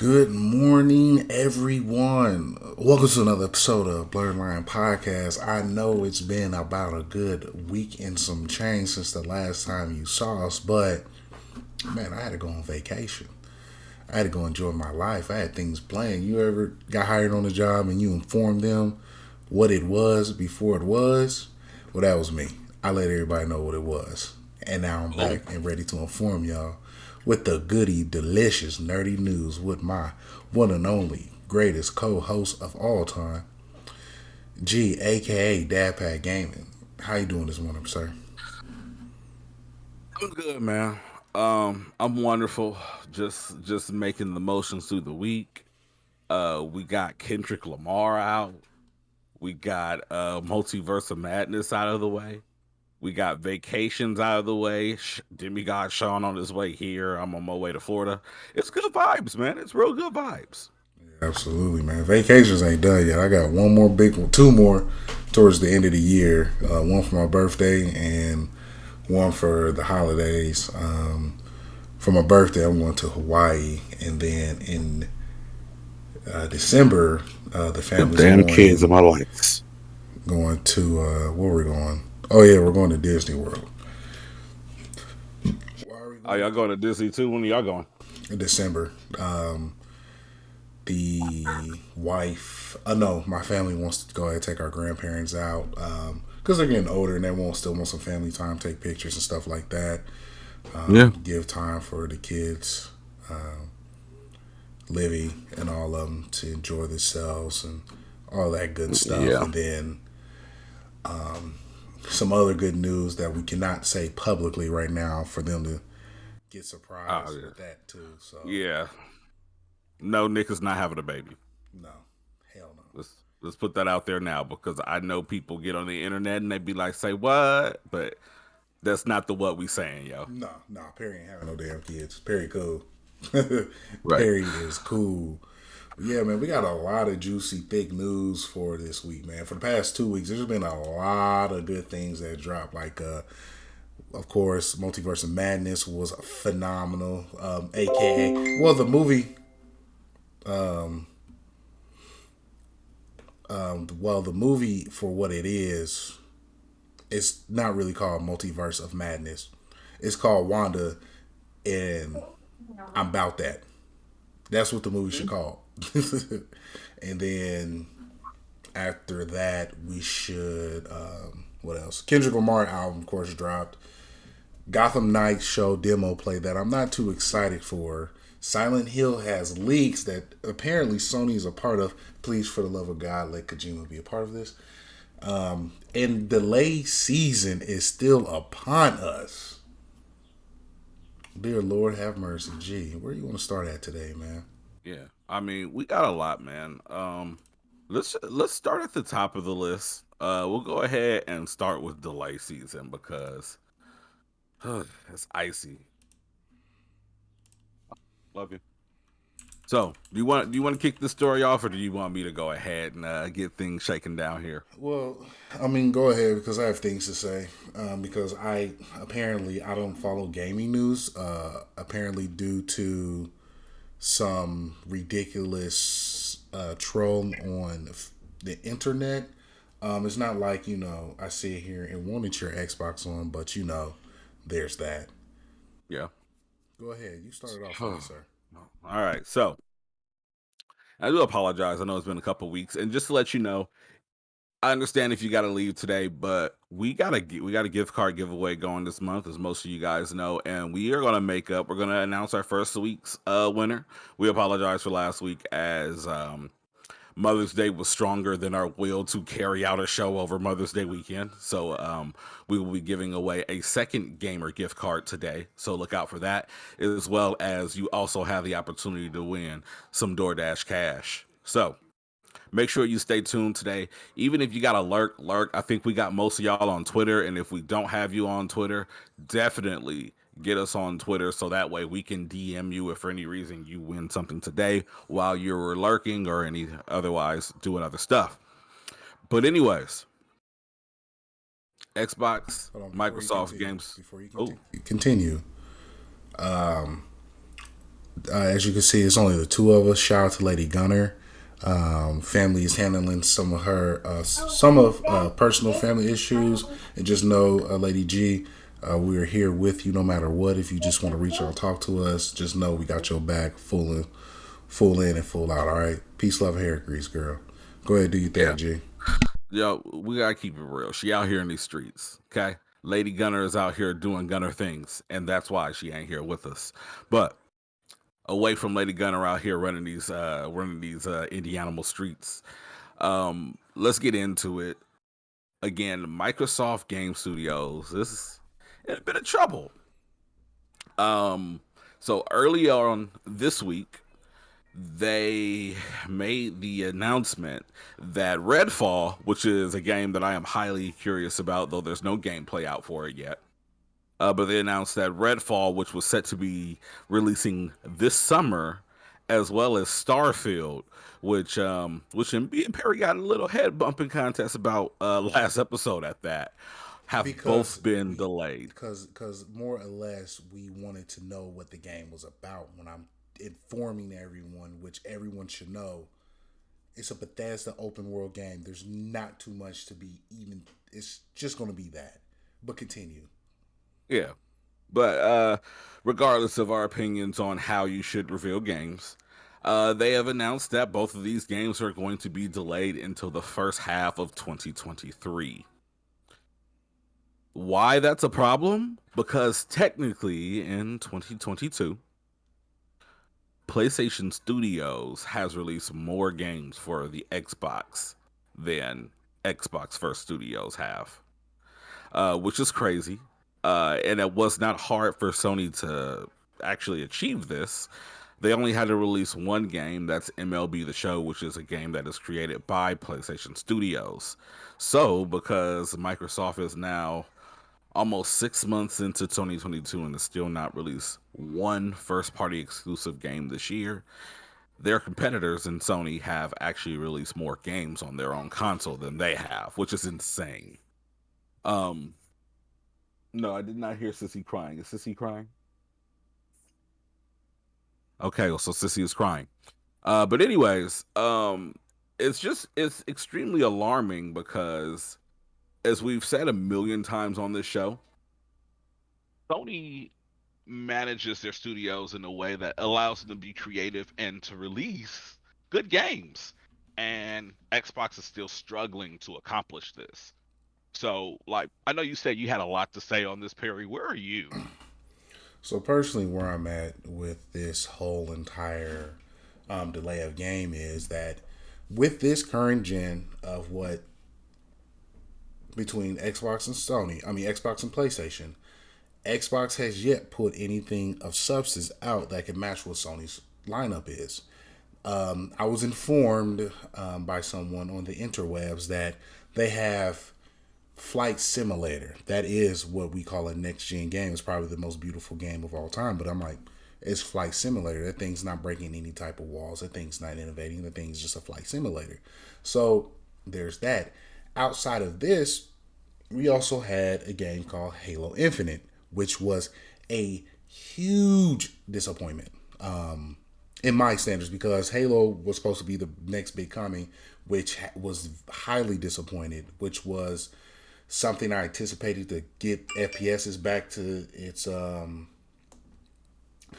Good morning, everyone. Welcome to another episode of Blerd Lines podcast. I know it's been about a good week and some change since the last time you saw us, but man, I had to go on vacation. I had to go enjoy my life. I had things planned. You ever got hired on a job and you informed them what it was before it was? Well, that was me. I let everybody know what it was. And now I'm back and ready to inform y'all with the goody, delicious, nerdy news with my one and only greatest co-host of all time, G, aka Dadpad Gaming. How you doing this morning, sir? I'm good, man. I'm wonderful. Just making the motions through the week. We got Kendrick Lamar out. We got Multiverse of Madness out of the way. We got vacations out of the way. Demigod Sean on his way here. I'm on my way to Florida. It's good vibes, man. It's real good vibes. Absolutely, man. Vacations ain't done yet. I got one more big one, two more towards the end of the year. One for my birthday and one for the holidays. For my birthday, I'm going to Hawaii, and then in December, the family's Damn kids in my life. going to where we're going. Oh yeah, we're going to Disney World. Oh, y'all going to Disney too? When are y'all going? In December. The wife, no, my family wants to go ahead and take our grandparents out because they're getting older and they still want some family time, take pictures and stuff like that. Give time for the kids, Livy and all of them to enjoy themselves and all that good stuff. Yeah. And then some other good news that we cannot say publicly right now for them to get surprised with that too. So yeah. No, Nick is not having a baby. No, hell no. Let's put that out there now because I know people get on the internet and they be like, "Say what?" But that's not the what we saying, yo. No, Perry ain't having no damn kids. Perry cool. Right. Perry is cool. Yeah, man, we got a lot of juicy, thick news for this week, man. For the past 2 weeks, there's been a lot of good things that dropped. Like, of course, Multiverse of Madness was phenomenal. AKA, well, the movie. The movie for what it is, it's not really called Multiverse of Madness. It's called Wanda, and I'm about that. That's what the movie should call. And then after that, we should what else? Kendrick Lamar album, of course, dropped. Gotham Knights show demo play that I'm not too excited for. Silent Hill has leaks that apparently Sony is a part of. Please, for the love of God, let Kojima be a part of this. And delay season is still upon us. Dear Lord, have mercy. Gee, where do you want to start at today, man? Yeah, I mean, we got a lot, man. Let's start at the top of the list. We'll go ahead and start with delay season because it's icy. Love you. So, do you want to kick the story off, or do you want me to go ahead and get things shaken down here? Well, I mean, go ahead because I have things to say. Because I don't follow gaming news. Apparently, due to some ridiculous troll on the internet. It's not like I sit here and wanted your Xbox on, but there's that. Yeah. Go ahead. You started off with it, sir. All right. So I do apologize. I know it's been a couple weeks, and just to let you know, I understand if you got to leave today, but we got a gift card giveaway going this month, as most of you guys know, and we are gonna make up. We're gonna announce our first week's winner. We apologize for last week as Mother's Day was stronger than our will to carry out a show over Mother's Day weekend. So we will be giving away a second gamer gift card today. So look out for that, as well as you also have the opportunity to win some DoorDash cash. So make sure you stay tuned today. Even if you got a lurk. I think we got most of y'all on Twitter. And if we don't have you on Twitter, definitely get us on Twitter so that way we can DM you if for any reason you win something today while you're lurking or any otherwise doing other stuff. But anyways, Xbox, Hold on, Microsoft games. before you Oh, continue, as you can see, it's only the two of us. Shout out to Lady Gunner. Family is handling some of her personal family issues, and just know, Lady G, we are here with you no matter what. If you just want to reach out and talk to us, just know we got your back, full in and full out. All right, peace, love, hair grease, girl. Go ahead, do your thing, yeah. G. Yo, we gotta keep it real. She out here in these streets, okay? Lady Gunner is out here doing Gunner things, and that's why she ain't here with us. But away from Lady Gunner out here running these Indianimal streets, let's get into it. Again, Microsoft Game Studios is in a bit of trouble. So early on this week, they made the announcement that Redfall, which is a game that I am highly curious about, though there's no gameplay out for it yet. But they announced that Redfall, which was set to be releasing this summer, as well as Starfield, which me and Perry got in a little head bumping contest about last episode at that, have Because both been delayed. because more or less we wanted to know what the game was about. When I'm informing everyone, which everyone should know, it's a Bethesda open world game. There's not too much to be even. It's just going to be that. But continue. Yeah. But regardless of our opinions on how you should reveal games, they have announced that both of these games are going to be delayed until the first half of 2023. Why that's a problem? Because technically in 2022, PlayStation Studios has released more games for the Xbox than Xbox First Studios have, which is crazy. And it was not hard for Sony to actually achieve this. They only had to release one game, that's MLB The Show, which is a game that is created by PlayStation Studios. So, because Microsoft is now almost 6 months into 2022 and has still not released one first party exclusive game this year, their competitors in Sony have actually released more games on their own console than they have, which is insane. Um, no, I did not hear Sissy crying. Is Sissy crying? Okay, well, so Sissy is crying. But anyways, it's extremely alarming because, as we've said a million times on this show, Sony manages their studios in a way that allows them to be creative and to release good games. And Xbox is still struggling to accomplish this. So, like, I know you said you had a lot to say on this, Perry. Where are you? So personally, where I'm at with this whole entire delay of game is that with this current gen of what between Xbox and Sony, I mean Xbox and PlayStation, Xbox has yet put anything of substance out that can match what Sony's lineup is. I was informed by someone on the interwebs that they have Flight Simulator. That is what we call a next gen game. It's probably the most beautiful game of all time. But I'm like, it's Flight Simulator. That thing's not breaking any type of walls. That thing's not innovating. That thing's just a flight simulator. So there's that. Outside of this, we also had a game called Halo Infinite, which was a huge disappointment in my standards, because Halo was supposed to be the next big coming, which was highly disappointed, which was something I anticipated to get FPSs back to its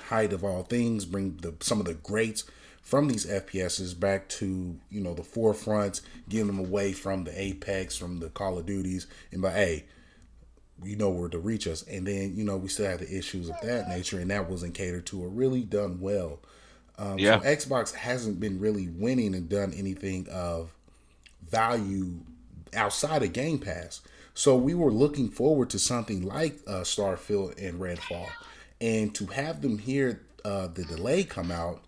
height of all things, bring some of the greats from these FPSs back to the forefront, getting them away from the Apex, from the Call of Duties, and by hey, you know where to reach us. And then we still have the issues of that nature, and that wasn't catered to or really done well. So Yeah. Xbox hasn't been really winning and done anything of value outside of Game Pass. So we were looking forward to something like Starfield and Redfall, and to have them hear the delay come out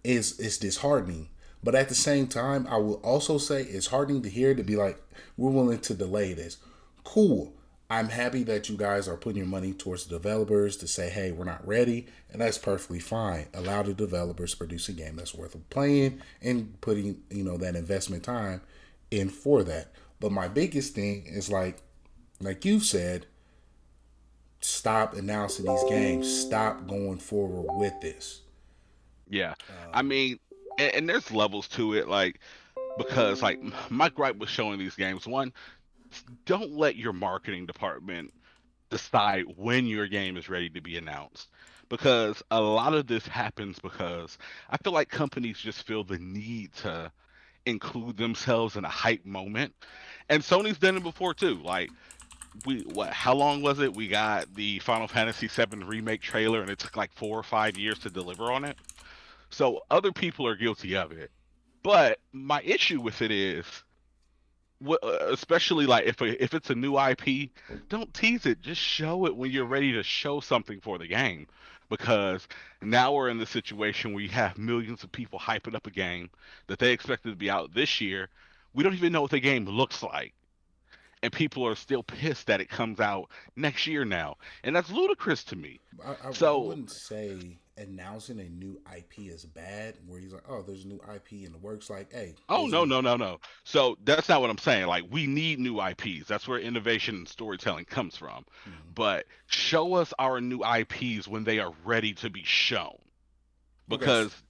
is disheartening. But at the same time, I will also say it's heartening to hear to be like, we're willing to delay this. Cool. I'm happy that you guys are putting your money towards the developers to say, hey, we're not ready, and that's perfectly fine. Allow the developers to produce a game that's worth playing and putting, that investment time in for that. But my biggest thing is like you've said, stop announcing these games. Stop going forward with this. Yeah. I mean, and there's levels to it, like because like my gripe with showing these games, one, don't let your marketing department decide when your game is ready to be announced. Because a lot of this happens because I feel like companies just feel the need to include themselves in a hype moment. And Sony's done it before too. Like how long was it? We got the Final Fantasy VII remake trailer and it took like 4 or 5 years to deliver on it. So other people are guilty of it. But my issue with it is, especially like if it's a new IP, don't tease it. Just show it when you're ready to show something for the game. Because now we're in the situation where you have millions of people hyping up a game that they expected to be out this year. We don't even know what the game looks like, and people are still pissed that it comes out next year now, and that's ludicrous to me. I So wouldn't say announcing a new IP is bad. Where he's like, oh, there's a new IP in the works. Like, hey, oh there's a no, new. no, no, no. So that's not what I'm saying. Like we need new IPs. That's where innovation and storytelling comes from. Mhm. But show us our new IPs when they are ready to be shown. Okay, Because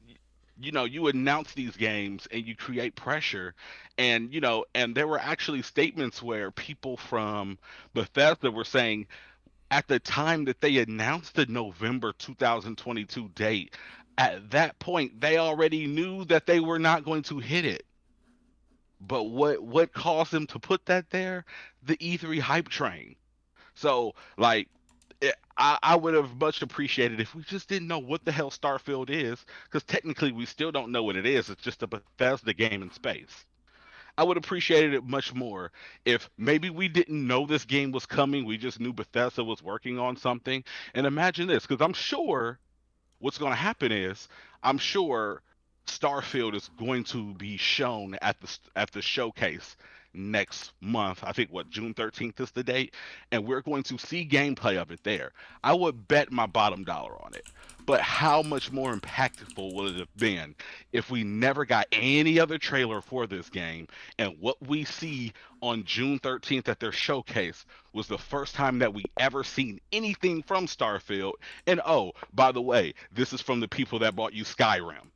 you announce these games and you create pressure, and and there were actually statements where people from Bethesda were saying at the time that they announced the November 2022 date, at that point they already knew that they were not going to hit it. But what caused them to put that there? The E3 hype train. So like I would have much appreciated if we just didn't know what the hell Starfield is, because technically we still don't know what it is. It's just a Bethesda game in space. I would appreciate it much more if maybe we didn't know this game was coming. We just knew Bethesda was working on something. And imagine this, because I'm sure what's going to happen is I'm sure Starfield is going to be shown at the showcase next month. I think what June 13th is the date, and we're going to see gameplay of it there. I would bet my bottom dollar on it. But how much more impactful would it have been if we never got any other trailer for this game, and what we see on June 13th at their showcase was the first time that we ever seen anything from Starfield? And oh, by the way, this is from the people that bought you Skyrim.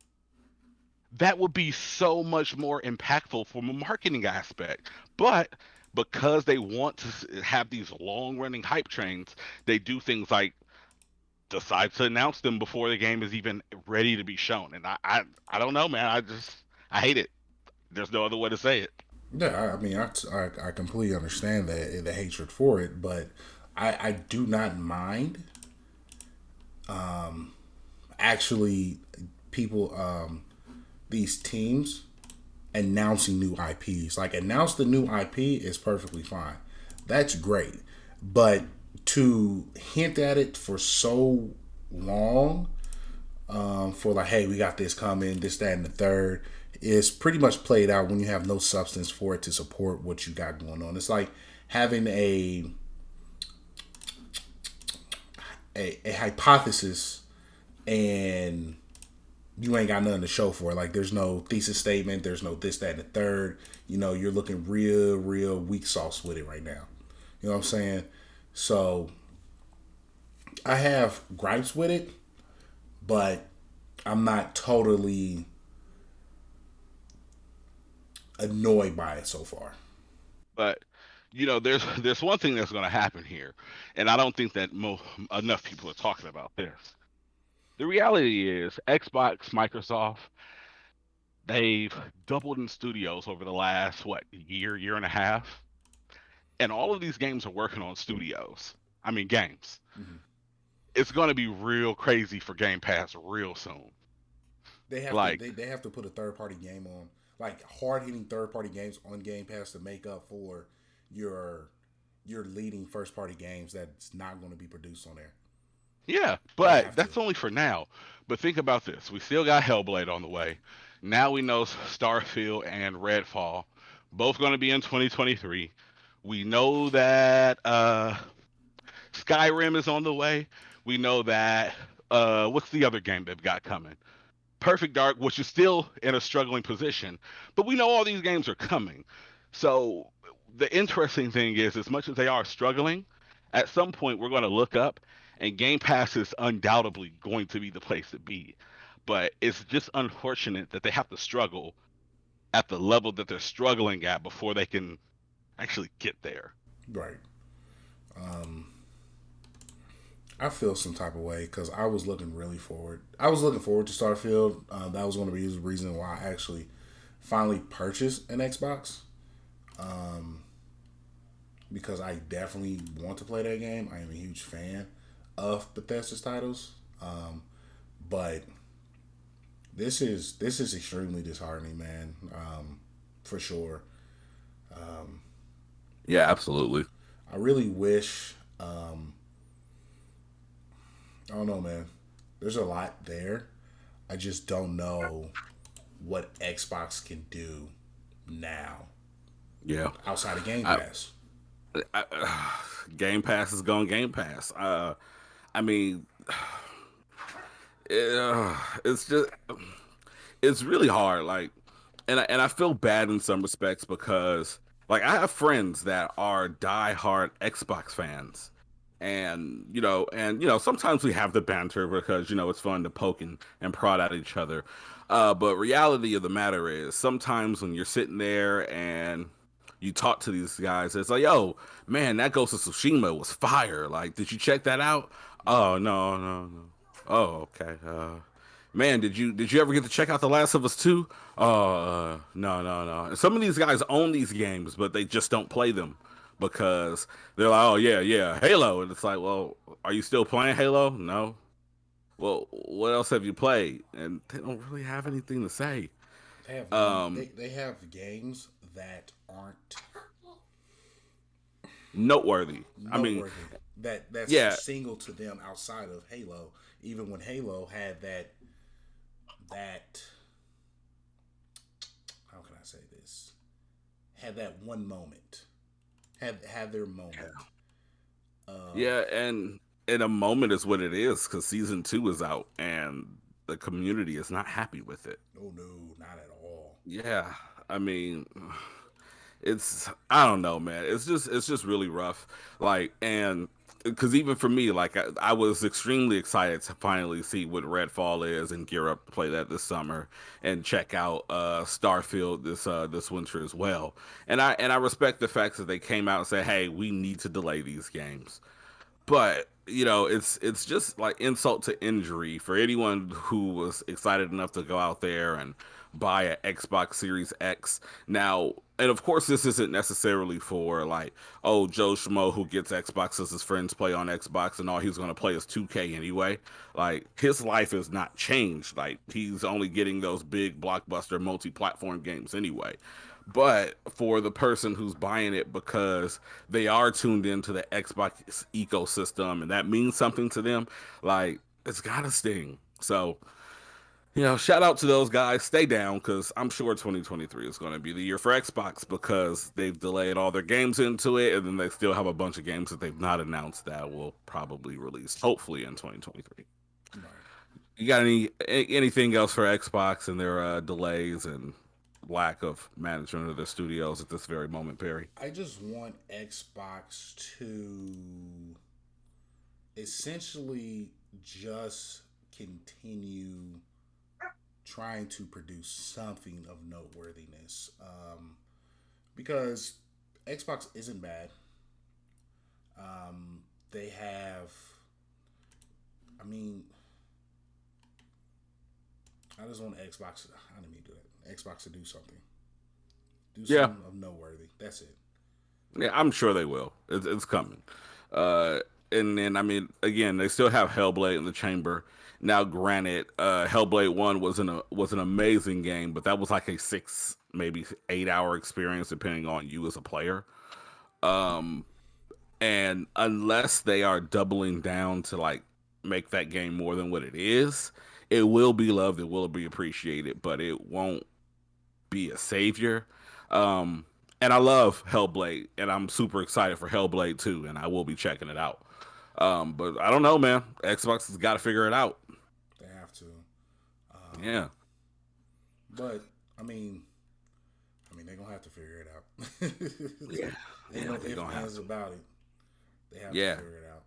That would be so much more impactful from a marketing aspect. But because they want to have these long running hype trains, they do things like decide to announce them before the game is even ready to be shown. And I don't know, man. I hate it. There's no other way to say it. yeah. I mean, I completely understand the hatred for it, but I do not mind actually people these teams announcing new IPs. Like announce the new IP is perfectly fine. That's great. But to hint at it for so long, for like, hey, we got this coming, this, that, and the third, is pretty much played out when you have no substance for it to support what you got going on. It's like having a hypothesis and you ain't got nothing to show for it. Like there's no thesis statement, there's no this, that, and the third. You're looking real weak sauce with it right now. You know what I'm saying? So I have gripes with it, but I'm not totally annoyed by it so far. But there's one thing that's going to happen here, and I don't think that enough people are talking about this. The reality is, Xbox, Microsoft, they've doubled in studios over the last year and a half, and all of these games are working on studios. I mean, games. Mm-hmm. it's going to be real crazy for Game Pass real soon. They have to Like, they have to put a third party game on, like hard hitting third party games on Game Pass to make up for your your leading first party games that's not going to be produced on there. yeah, They but have to. that's only for now. But think about this: we still got Hellblade on the way. Now we know Starfield and Redfall, both going to be in 2023. We know that Skyrim is on the way. We know that what's the other game they've got coming? Perfect Dark, which is still in a struggling position, but we know all these games are coming. So the interesting thing is, as much as they are struggling, at some point we're going to look up, and Game Pass is undoubtedly going to be the place to be. But it's just unfortunate that they have to struggle at the level that they're struggling at before they can actually get there. Right. Um, I feel some type of way because I was looking really forward. I was looking forward to Starfield. That was going to be the reason why I actually finally purchased an Xbox. Um, because I definitely want to play that game. I am a huge fan of Bethesda's titles. But this is extremely disheartening, man. For sure. Um, Yeah, I absolutely. I really wish. I don't know, man. There's a lot there. I just don't know what Xbox can do now Yeah. outside of Game I, Pass. Game Pass is going Game Pass. I mean, it's just it's really hard. Like, and I feel bad in some respects because like I have friends that are diehard Xbox fans, and sometimes we have the banter because it's fun to poke and prod at each other. But reality of the matter is sometimes when you're sitting there and you talk to these guys, it's like, yo, man, that Ghost of Tsushima was fire. Like, did you check that out? Oh, no, no, no. Oh, okay. Man, did you ever get to check out The Last of Us 2? Oh, no, no, no. And some of these guys own these games, but they just don't play them because they're like, oh yeah, yeah, Halo, and it's like, well, are you still playing Halo? No. Well, what else have you played? And they don't really have anything to say. They have Um, they have games that aren't Noteworthy. I mean, noteworthy. That's yeah, single to them outside of Halo. Even when Halo had that how can I say this? Had that one moment. Had their moment. Um, yeah, and a moment is what it is because season 2 is out and the community is not happy with it. oh no, not at all. Yeah, I mean, it's I don't know, man. It's just really rough. Like, and because even for me, like I was extremely excited to finally see what Redfall is and gear up to play that this summer and check out Starfield this winter as well. And I respect the fact that they came out and said, hey, we need to delay these games, but it's just like insult to injury for anyone who was excited enough to go out there and buy an Xbox Series X now. And of course, this isn't necessarily for like, oh, Joe Schmo who gets Xbox as his friends play on Xbox and all he's going to play is 2K anyway. Like, his life is not changed. Like, he's only getting those big blockbuster multi-platform games anyway. But for the person who's buying it because they are tuned into the Xbox ecosystem and that means something to them, like, it's gotta sting. So, shout out to those guys. Stay down because I'm sure 2023 is going to be the year for Xbox because they've delayed all their games into it, and then they still have a bunch of games that they've not announced that will probably release, hopefully, in 2023. Right. You got anything else for Xbox and their delays and lack of management of their studios at this very moment, Perry? I just want Xbox to essentially just continue trying to produce something of noteworthiness. Because Xbox isn't bad. They have, I mean, I just want Xbox. I didn't mean to do that. Xbox to do something. Do Yeah, something of noteworthy. That's it. yeah, I'm sure they will. It's coming. Uh, and then I mean, again, they still have Hellblade in the chamber. Now, granted, Hellblade One was an amazing game, but that was like a 6, maybe 8 hour experience, depending on you as a player. Um, and unless they are doubling down to like make that game more than what it is, it will be loved, it will be appreciated, but it won't be a savior. Um, and I love Hellblade, and I'm super excited for Hellblade 2, and I will be checking it out. But I don't know, man. Xbox has got to figure it out. They have to. Yeah. But they're gonna have to figure it out. Yeah. Ain't no ifs, ands about it. They have to figure it out.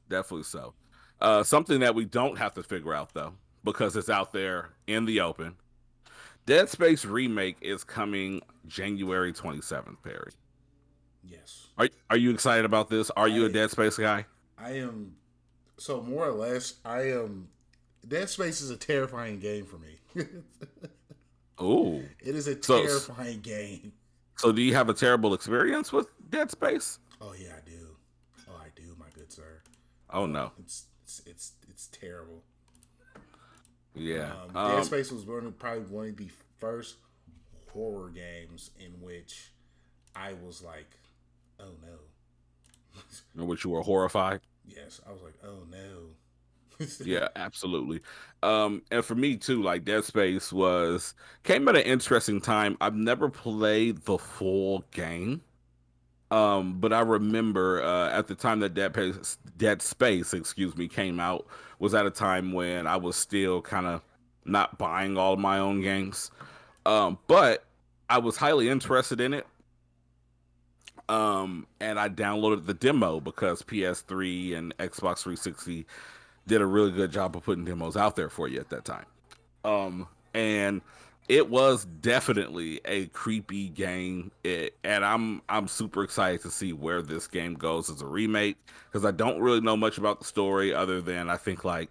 Definitely so. Something that we don't have to figure out though, because it's out there in the open. Dead Space remake is coming January 27th, Perry. Yes. Are you excited about this? Are you a Dead Space guy? I am. So more or less, I am. Dead Space is a terrifying game for me. Ooh. It is a terrifying game. So do you have a terrible experience with Dead Space? Oh yeah, I do. Oh, I do, my good sir. Oh no. It's terrible. Yeah. Dead Space was probably one of the first horror games in which I was like, oh no. In which you were horrified? Yes, I was like, oh no. Yeah, absolutely. And for me too, like Dead Space came at an interesting time. I've never played the full game. But I remember at the time that Dead Space, excuse me, came out, was at a time when I was still kind of not buying all of my own games. But I was highly interested in it. And I downloaded the demo because PS3 and Xbox 360 did a really good job of putting demos out there for you at that time. And it was definitely a creepy game, and I'm super excited to see where this game goes as a remake, because I don't really know much about the story other than I think like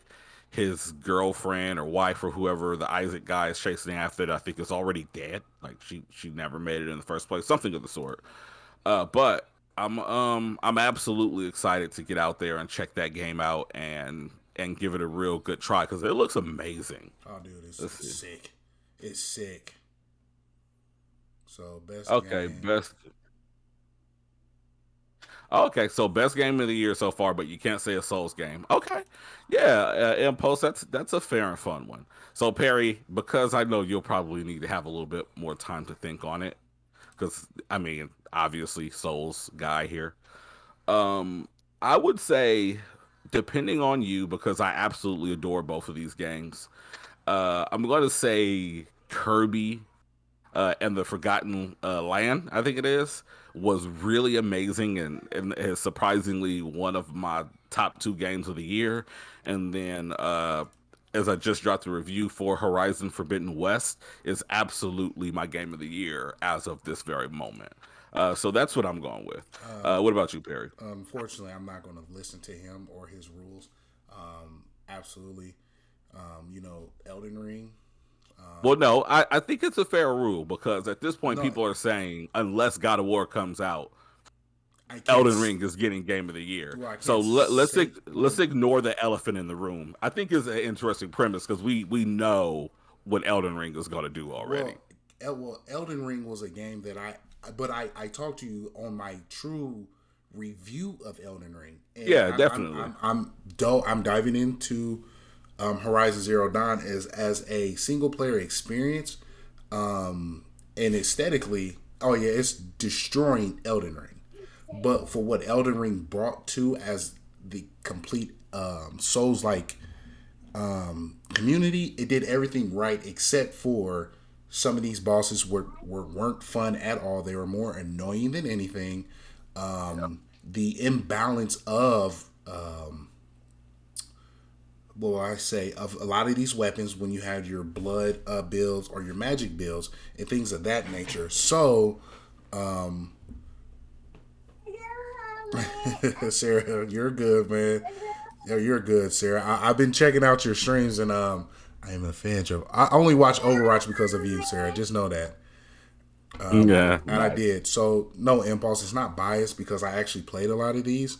his girlfriend or wife or whoever the Isaac guy is chasing after, I think is already dead. Like she never made it in the first place, something of the sort. But I'm absolutely excited to get out there and check that game out and give it a real good try, because it looks amazing. Oh, dude, it's sick. It's sick. So best. Okay, game. best. Okay, so best game of the year so far, but you can't say a Souls game. Okay, yeah, Impulse. That's a fair and fun one. So Perry, because I know you'll probably need to have a little bit more time to think on it, because I mean, obviously Souls guy here. I would say, depending on you, because I absolutely adore both of these games. I'm going to say Kirby and the Forgotten Land, I think it is, was really amazing and is surprisingly one of my top 2 games of the year. And then, as I just dropped a review for Horizon Forbidden West, is absolutely my game of the year as of this very moment. So that's what I'm going with. What about you, Perry? Unfortunately, I'm not going to listen to him or his rules. Absolutely. Elden Ring. Well, no, I think it's a fair rule, because at this point, people are saying unless God of War comes out, Elden Ring is getting Game of the Year. Well, so let's ignore the elephant in the room. I think it's an interesting premise, because we know what Elden Ring is going to do already. Well, Elden Ring was a game that I talked to you on my true review of Elden Ring. And yeah, definitely. I'm diving into Horizon Zero Dawn as a single player experience, and aesthetically, it's destroying Elden Ring. But for what Elden Ring brought to as the complete Souls-like community, it did everything right, except for some of these bosses weren't fun at all. They were more annoying than anything. The imbalance of of a lot of these weapons when you have your blood builds or your magic builds and things of that nature. So, Sarah, you're good, man. You're good, Sarah. I've been checking out your streams, and I am a fan of. I only watch Overwatch because of you, Sarah. Just know that. Yeah, and I did. So no Impulse. It's not biased because I actually played a lot of these.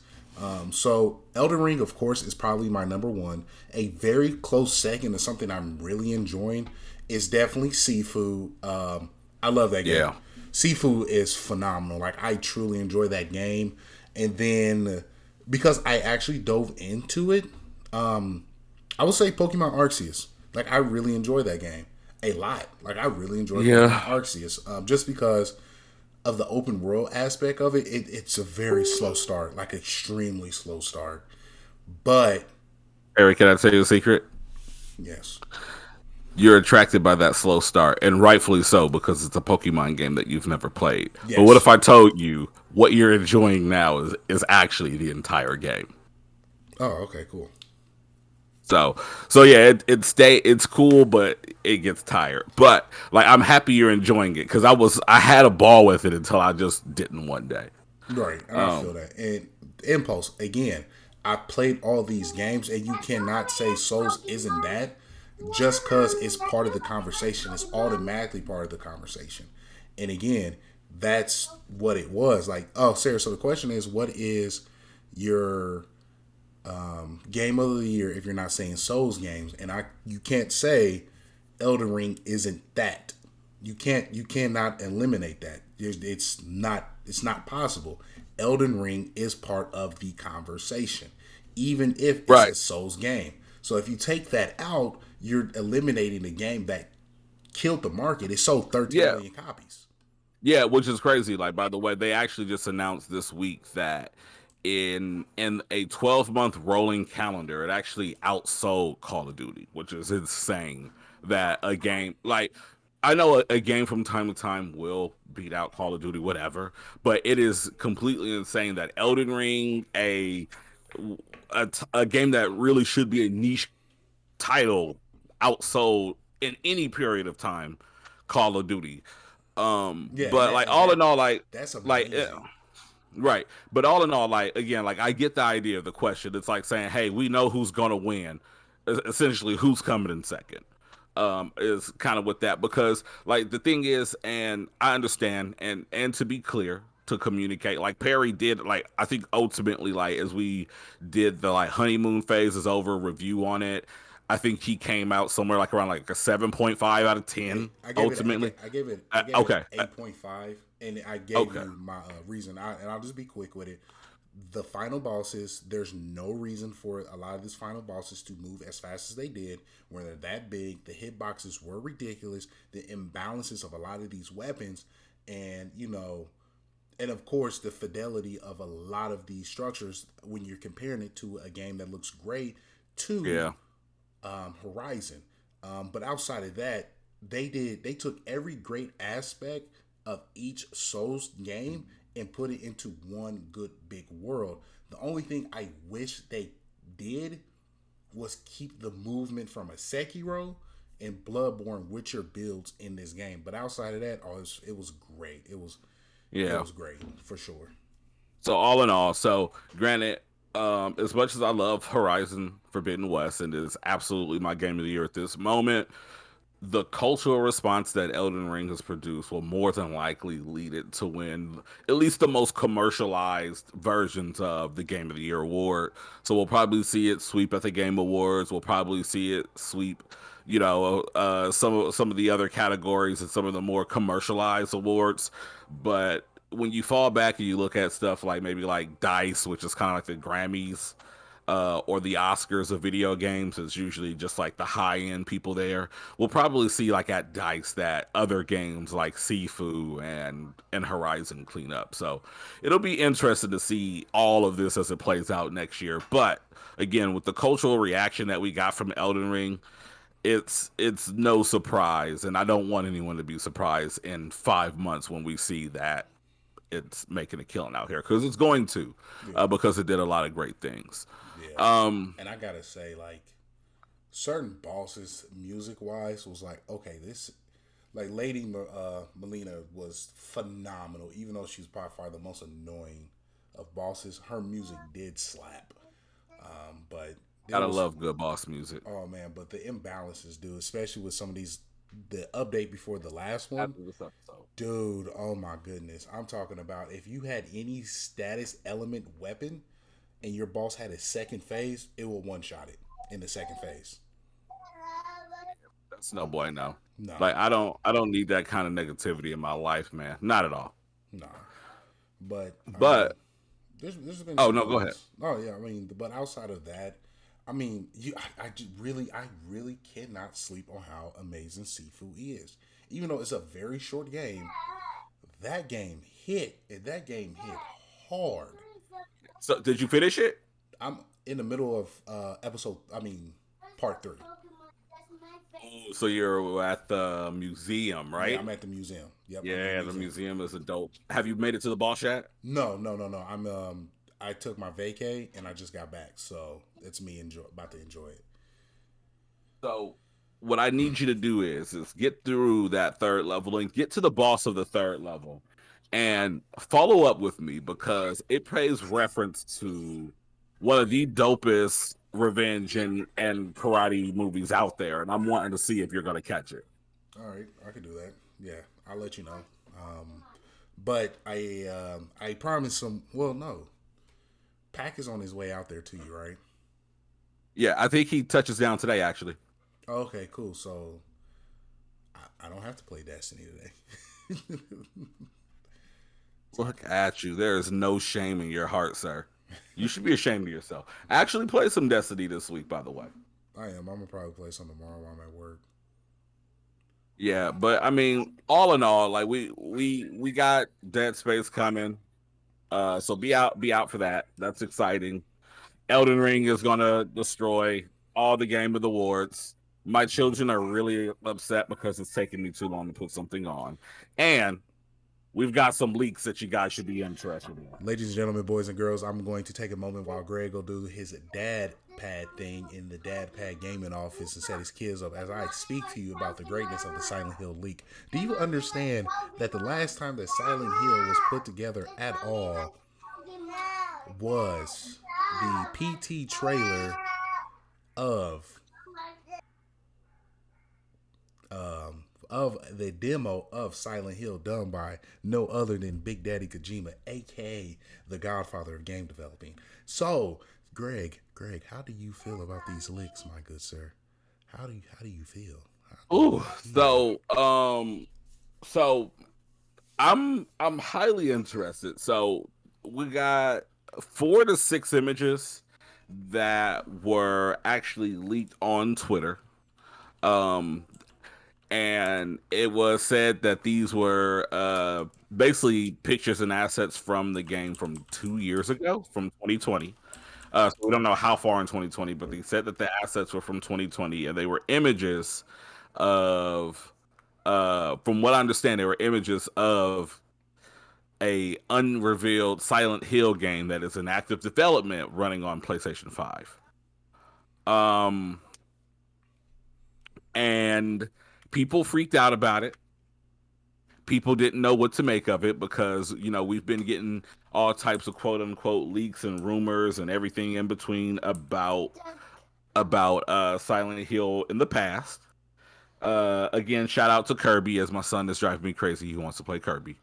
So Elden Ring, of course, is probably my number one. A very close second to something I'm really enjoying is definitely Seafood. I love that game. Yeah. Seafood is phenomenal. Like I truly enjoy that game. And then because I actually dove into it, I would say Pokemon Arceus. Like I really enjoy that game a lot. Like I really enjoy Pokemon Yeah. Arceus, just because of the open world aspect of it. It's a very slow start, like extremely slow start. But Eric, can I tell you a secret? yes, You're attracted by that slow start, and rightfully so, because it's a Pokemon game that you've never played. But what if yes. I told you what you're enjoying now is actually the entire game? Oh, okay, cool. So so yeah, it's cool, but it gets tired. But like I'm happy you're enjoying it because I had a ball with it until I just didn't one day. Right, and I feel that. And Impulse again. I played all these games, and you cannot say Souls isn't that just because it's part of the conversation. It's automatically part of the conversation. And again, that's what it was. Like, oh, Sarah. So the question is, what is your game of the year if you're not saying Souls games? And you can't say Elden Ring isn't that. You cannot eliminate that. It's not possible. Elden Ring is part of the conversation, even if it's a Right. Souls game. So if you take that out, you're eliminating the game that killed the market. It sold 13 Yeah. million copies. Yeah, which is crazy. Like, by the way, they actually just announced this week that in a 12-month rolling calendar, it actually outsold Call of Duty, which is insane. That a game like I know a game from time to time will beat out Call of Duty, whatever, but it is completely insane that Elden Ring, a game that really should be a niche title, outsold in any period of time Call of Duty. Yeah, But like all in all, that's like amazing. right. But all in all, like again, like I get the idea of the question. It's like saying, hey, we know who's gonna win. Essentially, who's coming in second. Is kind of with that because like the thing is, and I understand, and to be clear, to communicate, like Perry did, like I think ultimately, like as we did the like honeymoon phase is over review on it. I think he came out somewhere like around like a 7.5 out of Yeah, 10 I gave it. ultimately. I gave it Okay. 8.5, and I gave Okay. you my reason. And I'll just be quick with it. The final bosses, there's no reason for a lot of these final bosses to move as fast as they did. When they're that big, the hitboxes were ridiculous. The imbalances of a lot of these weapons, and and of course the fidelity of a lot of these structures when you're comparing it to a game that looks great to Yeah. Horizon. But outside of that, they took every great aspect of each Souls game and put it into one good big world. The only thing I wish they did was keep the movement from a Sekiro and Bloodborne Witcher builds in this game. But outside of that, it was great. It Yeah. was great for sure. So all in all, so granted, as much as I love Horizon Forbidden West and it is absolutely my game of the year at this moment, the cultural response that Elden Ring has produced will more than likely lead it to win at least the most commercialized versions of the Game of the Year award. So we'll probably see it sweep at the Game Awards. We'll probably see it sweep, some of the other categories and some of the more commercialized awards. But when you fall back and you look at stuff like maybe like Dice, which is kind of like the Grammys or the Oscars of video games, is usually just like the high end people there. We'll probably see like at Dice that other games like Sifu and Horizon clean up. So it'll be interesting to see all of this as it plays out next year. But again, with the cultural reaction that we got from Elden Ring, it's no surprise, and I don't want anyone to be surprised in 5 months when we see that it's making a killing out here because it's going to, Yeah, because it did a lot of great things. yeah. Um, And I gotta say, like, certain bosses, music wise, was like, okay, this, like, Lady Melina was phenomenal. Even though she's by far the most annoying of bosses, her music did slap. But there Gotta was, love good boss music. oh man, but the imbalances, dude, especially with some of these, the update before the last one, After this episode. dude, oh my goodness. I'm talking about if you had any status element weapon, and your boss had a second phase, it will one shot it in the second phase. That's no boy, no. No, Like I don't need that kind of negativity in my life, man. Not at all. no. But I mean, But there's been oh some no, go good ahead. ones. Oh yeah, I mean, but outside of that, I mean, I really cannot sleep on how amazing Sifu is. Even though it's a very short game, that game hit, and that game hit hard. So did you finish it? I'm in the middle of episode. I mean, part three. So you're at the museum, Yeah, right? I'm at the museum. Yep, I'm in the Yeah, the museum. museum is adult. Have you made it to the boss yet? No, no, no, no. I took my vacay and I just got back, so it's me about to enjoy it. So what I need you to do is get through that third level and get to the boss of the third level and follow up with me because it pays reference to one of the dopest revenge and karate movies out there, and I'm wanting to see if you're gonna catch it. All right, I can do that. Yeah, I'll let you know. But I promise some. Well, no, Pack is on his way out there to you, right? Yeah, I think he touches down today actually. Okay, cool. So I don't have to play Destiny today. Look at you. There is no shame in your heart, sir. You should be ashamed of yourself. Actually play some Destiny this week, by the way. I am. I'm gonna probably play some tomorrow while I'm at work. Yeah, but I mean, all in all, like we got Dead Space coming. So be out for that. That's exciting. Elden Ring is gonna destroy all the Game of the Awards. My children are really upset because it's taking me too long to put something on. And we've got some leaks that you guys should be interested in. Ladies and gentlemen, boys and girls, I'm going to take a moment while Greg will do his dad pad thing in the dad pad gaming office and set his kids up as I speak to you about the greatness of the Silent Hill leak. Do you understand that the last time that Silent Hill was put together at all was the PT trailer of the demo of Silent Hill done by no other than Big Daddy Kojima, aka the Godfather of game developing. So, Greg, how do you feel about these leaks, my good sir? How do you feel? Ooh, so I'm highly interested. So we got 4 to 6 images that were actually leaked on Twitter. Um, and it was said that these were basically pictures and assets from the game from 2 years ago, from 2020. So we don't know how far in 2020, but they said that the assets were from 2020, and they were images of, from what I understand, they were images of a unrevealed Silent Hill game that is in active development, running on PlayStation 5. Um, and people freaked out about it. People didn't know what to make of it because, you know, we've been getting all types of quote unquote leaks and rumors and everything in between about Silent Hill in the past. Again, shout out to Kirby, as my son is driving me crazy. He wants to play Kirby.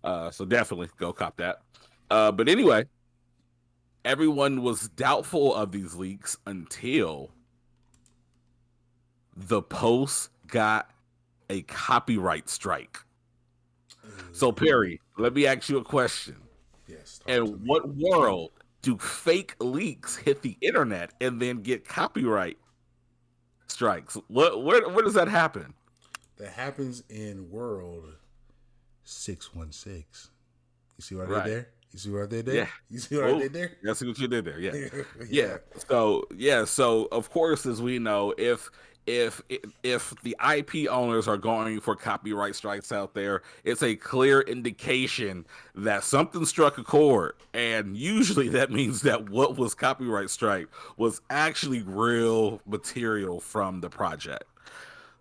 So definitely go cop that. But anyway, everyone was doubtful of these leaks until the post got a copyright strike. So Perry, let me ask you a question. Yes. In what world do fake leaks hit the internet and then get copyright strikes? Where does that happen? That happens in World 616. You see what I Right. did there? You see what I did there? Yeah. You see what I did there? That's what you did there. Yeah. Yeah. So of course, as we know, if the IP owners are going for copyright strikes out there, it's a clear indication that something struck a chord, and usually that means that what was copyright strike was actually real material from the project.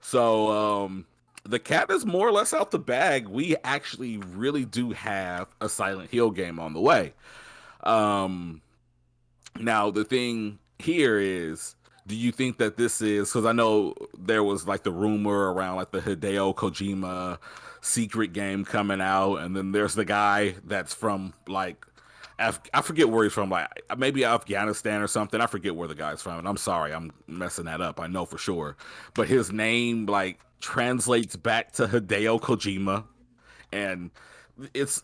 So the cat is more or less out the bag. We actually really do have a Silent Hill game on the way. Um, Now the thing here is, do you think that this is, because I know there was like the rumor around like the Hideo Kojima secret game coming out, and then there's the guy that's from like, I forget where he's from, like maybe Afghanistan or something. I forget where the guy's from, and I'm sorry, I'm messing that up. I know for sure, but his name like translates back to Hideo Kojima, and it's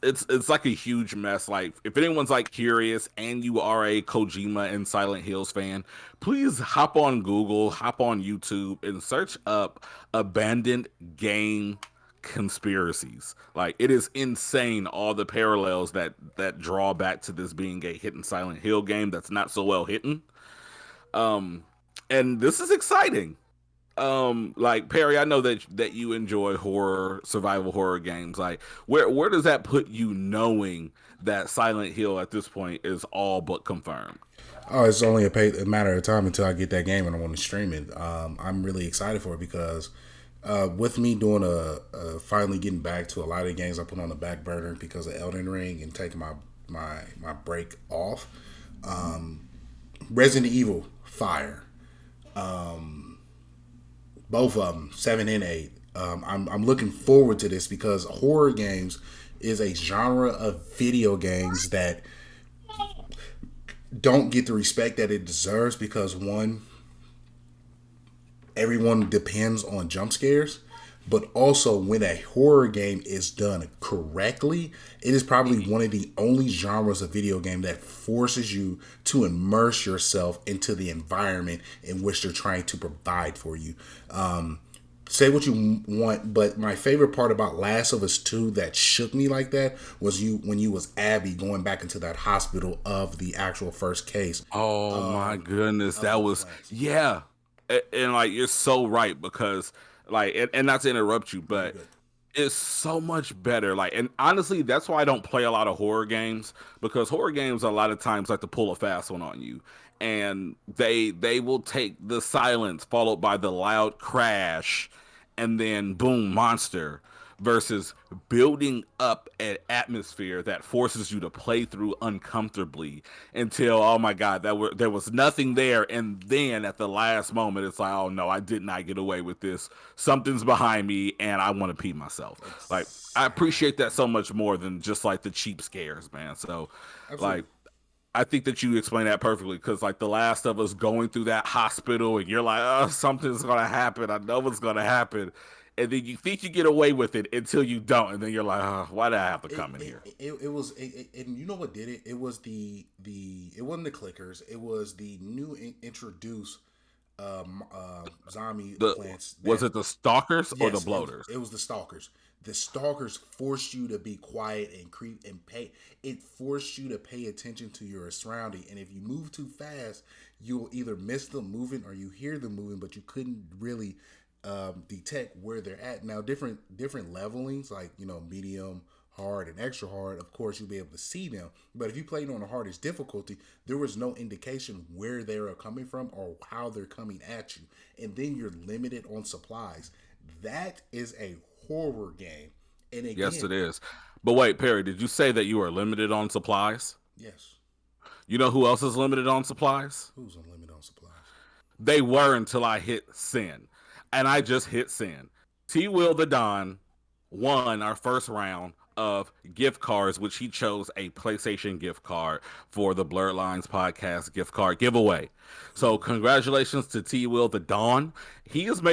like a huge mess. Like if anyone's like curious and you are a Kojima and Silent Hills fan, please hop on Google, hop on YouTube, and search up abandoned game conspiracies. Like it is insane all the parallels that draw back to this being a hidden Silent Hill game that's not so well hidden. Um, and this is exciting. Like Perry, I know that you enjoy horror, survival horror games. Like where does that put you knowing that Silent Hill at this point is all but confirmed? Oh, it's only a matter of time until I get that game and I want to stream it. I'm really excited for it because with me doing finally getting back to a lot of the games I put on the back burner because of Elden Ring and taking my break off. Resident Evil Fire, both of them 7 and 8. I'm looking forward to this because horror games is a genre of video games that don't get the respect that it deserves because one, everyone depends on jump scares, but also when a horror game is done correctly, it is probably one of the only genres of video game that forces you to immerse yourself into the environment in which they're trying to provide for you. Say what you want, but my favorite part about Last of Us 2 that shook me like that was when you was Abby going back into that hospital of the actual first case Oh my goodness, of that the was plants. yeah, and like you're so right because like and not to interrupt you, No, you're but good. it's so much better. Like, and honestly, that's why I don't play a lot of horror games because horror games a lot of times like to pull a fast one on you, and they will take the silence followed by the loud crash, and then boom, monster. Versus building up an atmosphere that forces you to play through uncomfortably until oh my god there was nothing there, and then at the last moment it's like oh no, I did not get away with this, something's behind me and I want to pee myself. Like I appreciate that Exactly. so much more than just like the cheap scares, man. So like Absolutely. I think that you explained that perfectly because, like, The Last of Us going through that hospital, and you're like, oh, something's going to happen. I know what's going to happen. And then you think you get away with it until you don't. And then you're like, oh, why did I have to It come in here? and you know what did it? It was the it wasn't the clickers. It was the new introduced zombie The plants Was that. it the stalkers or the Yes, bloaters? it was the stalkers. The stalkers forced you to be quiet and creep and pay. It forced you to pay attention to your surrounding. And if you move too fast, you'll either miss them moving or you hear them moving, but you couldn't really detect where they're at. Now, different levelings, like medium, hard, and extra hard. Of course, you'll be able to see them. But if you played on the hardest difficulty, there was no indication where they are coming from or how they're coming at you, and then you're limited on supplies. That is a horror game. And Yes, again, it is. But wait, Perry, did you say that you are limited on supplies? yes, You know who else is limited on supplies? who's unlimited on supplies? They were until I hit sin. And I just hit sin. T Will the Don won our first round of gift cards, which he chose a PlayStation gift card for the Blerd Lines podcast gift card giveaway. So Absolutely. congratulations to T Will the Dawn. He is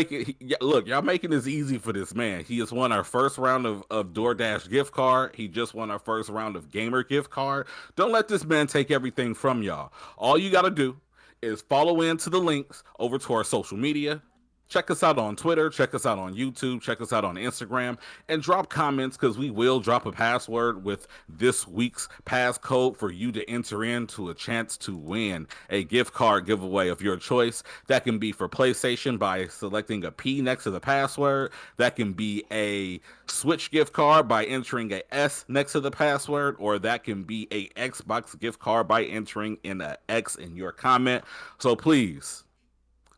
look, y'all making this easy for this man. He has won our first round of DoorDash gift card. He just won our first round of gamer gift card. Don't let this man take everything from y'all. All you gotta do is follow into the links over to our social media. Check us out on Twitter, check us out on YouTube, check us out on Instagram, and drop comments because we will drop a password with this week's passcode for you to enter into a chance to win a gift card giveaway of your choice. That can be for PlayStation by selecting a P next to the password. That can be a Switch gift card by entering a S next to the password, or that can be a Xbox gift card by entering in a X in your comment. So please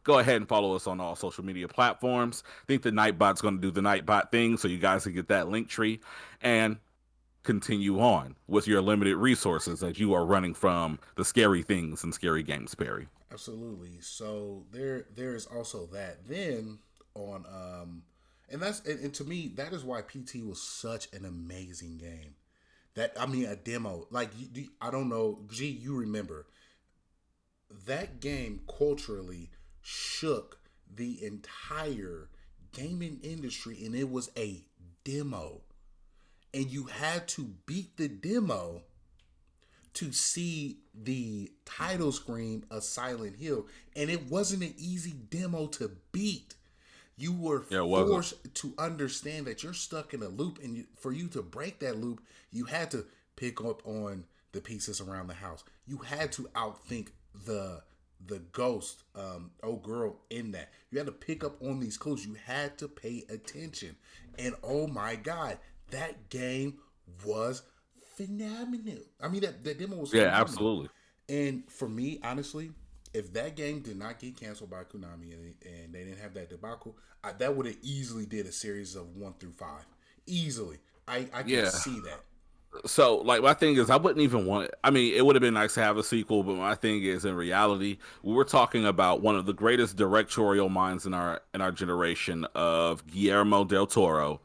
go ahead and follow us on all social media platforms. I think the Nightbot's going to do the Nightbot thing so you guys can get that link tree and continue on with your limited resources as you are running from the scary things and scary games, Perry. Absolutely. So there is also that. Then on and to me that is why PT was such an amazing game A demo. Like, I don't know. G, you remember that game culturally shook the entire gaming industry, and it was a demo, and you had to beat the demo to see the title screen of Silent Hill, and it wasn't an easy demo to beat. You were Yeah, it wasn't. forced to understand that you're stuck in a loop, and for you to break that loop, you had to pick up on the pieces around the house. You had to outthink the ghost, old girl in that. You had to pick up on these clues. You had to pay attention, and oh my god, that game was phenomenal. I mean, that demo was Yeah, phenomenal. absolutely. And for me, honestly, if that game did not get canceled by Konami and they didn't have that debacle, that would have easily did a series of 1 through 5. Easily. I can Yeah. see that. So, like, my thing is, I wouldn't even want it. I mean, it would have been nice to have a sequel, but my thing is, in reality, we're talking about one of the greatest directorial minds in our generation of Guillermo del Toro,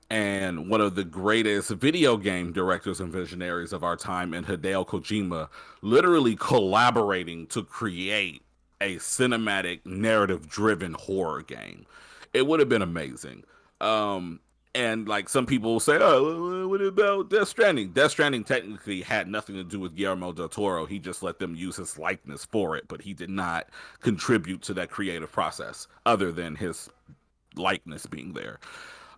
and one of the greatest video game directors and visionaries of our time in Hideo Kojima, literally collaborating to create a cinematic, narrative-driven horror game. It would have been amazing. And like some people will say, oh, what about Death Stranding? Death Stranding technically had nothing to do with Guillermo del Toro. He just let them use his likeness for it, but he did not contribute to that creative process other than his likeness being there.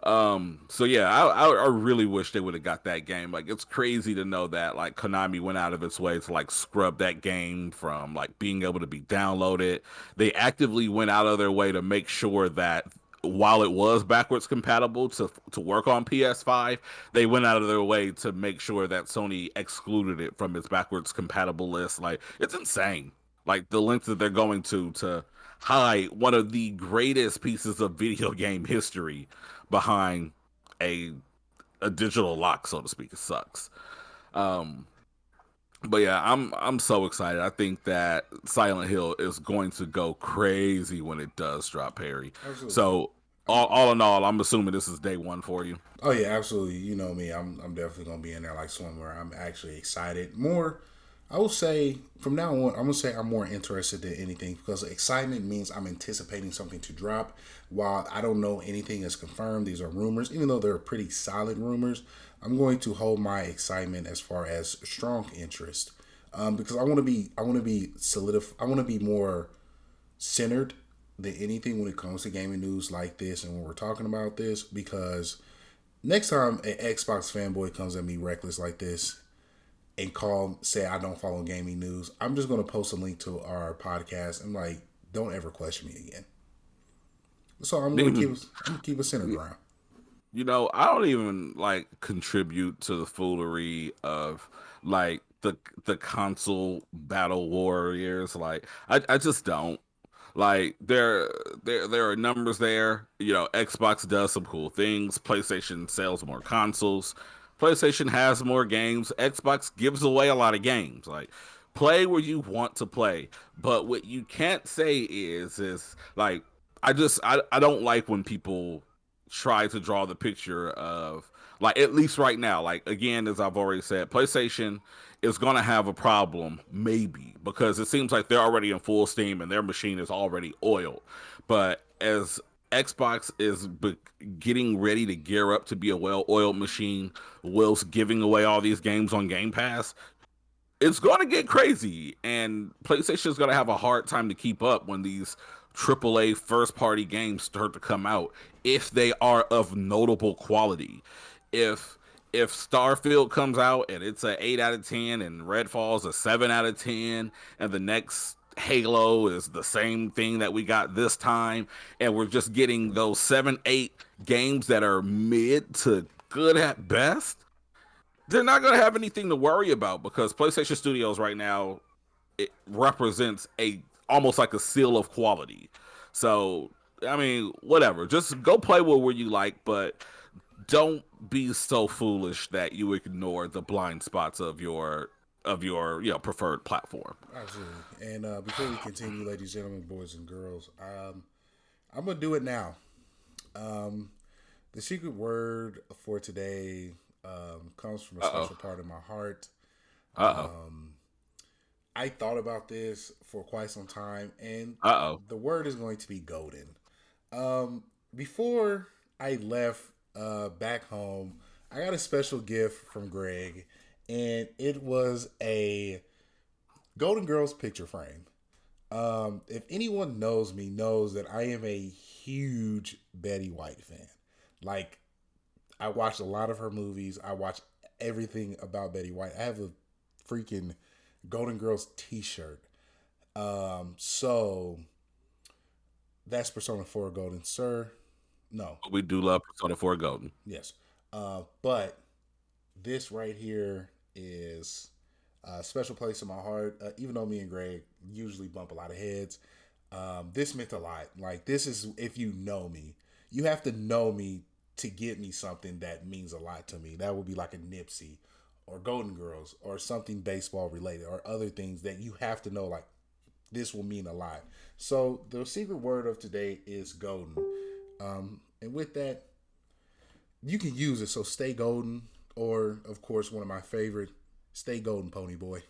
So yeah, I really wish they would have got that game. Like, it's crazy to know that like Konami went out of its way to like scrub that game from like being able to be downloaded. They actively went out of their way to make sure that while it was backwards compatible to work on PS5, they went out of their way to make sure that Sony excluded it from its backwards compatible list. Like, it's insane. Like the lengths that they're going to hide one of the greatest pieces of video game history behind a a digital lock, so to speak. It sucks. Um, but yeah, I'm so excited. I think that Silent Hill is going to go crazy when it does drop, Perry. Absolutely. So all in all, I'm assuming this is day one for you. Oh yeah, absolutely. You know me. I'm definitely gonna be in there like swimwear. I'm actually excited. More, I will say from now on, I'm gonna say I'm more interested than anything because excitement means I'm anticipating something to drop. While I don't know anything is confirmed, these are rumors. Even though they're pretty solid rumors, I'm going to hold my excitement as far as strong interest. Because I want to be solidif. I want to be more centered than anything when it comes to gaming news like this and when we're talking about this because next time an Xbox fanboy comes at me reckless like this and say I don't follow gaming news, I'm just gonna post a link to our podcast and like, don't ever question me again. So I'm gonna keep it centered around. You know, I don't even like contribute to the foolery of like the console battle warriors. Like, I just don't. Like, there are numbers there. You know, Xbox does some cool things. PlayStation sells more consoles. PlayStation has more games. Xbox gives away a lot of games. Like, play where you want to play. But what you can't say is like, I don't like when people try to draw the picture of, like, at least right now, like, again, as I've already said, PlayStation is going to have a problem, maybe, because it seems like they're already in full steam and their machine is already oiled. But as Xbox is getting ready to gear up to be a well-oiled machine, whilst giving away all these games on Game Pass, it's going to get crazy, and PlayStation is going to have a hard time to keep up when these AAA first-party games start to come out, if they are of notable quality. If if Starfield comes out and it's a 8 out of 10, and Redfall's a 7 out of 10, and the next Halo is the same thing that we got this time, and we're just getting those 7, 8 games that are mid to good at best, they're not going to have anything to worry about because PlayStation Studios right now, it represents a almost like a seal of quality. So I mean, whatever. Just go play with where you like, but don't be so foolish that you ignore the blind spots of your preferred platform. Absolutely. And before we continue, ladies, gentlemen, boys and girls, I'm gonna do it now. The secret word for today, Comes from a Uh special oh. part of my heart. Uh oh. I thought about this for quite some time, and Uh oh. the word is going to be golden. Before I left back home, I got a special gift from Greg, and it was a Golden Girls picture frame. If anyone knows me, knows that I am a huge Betty White fan. Like, I watched a lot of her movies. I watch everything about Betty White. I have a freaking Golden Girls T-shirt. So that's Persona 4 Golden, sir. No, We do love Persona 4 Golden. yes. But this right here is a special place in my heart. Even though me and Greg usually bump a lot of heads, this meant a lot. Like, this is, if you know me, you have to know me to get me something that means a lot to me. That would be like a Nipsey or Golden Girls or something baseball related or other things that you have to know, like, this will mean a lot. So the secret word of today is golden. And with that, you can use it. So stay golden, or of course, one of my favorite, stay golden, pony boy.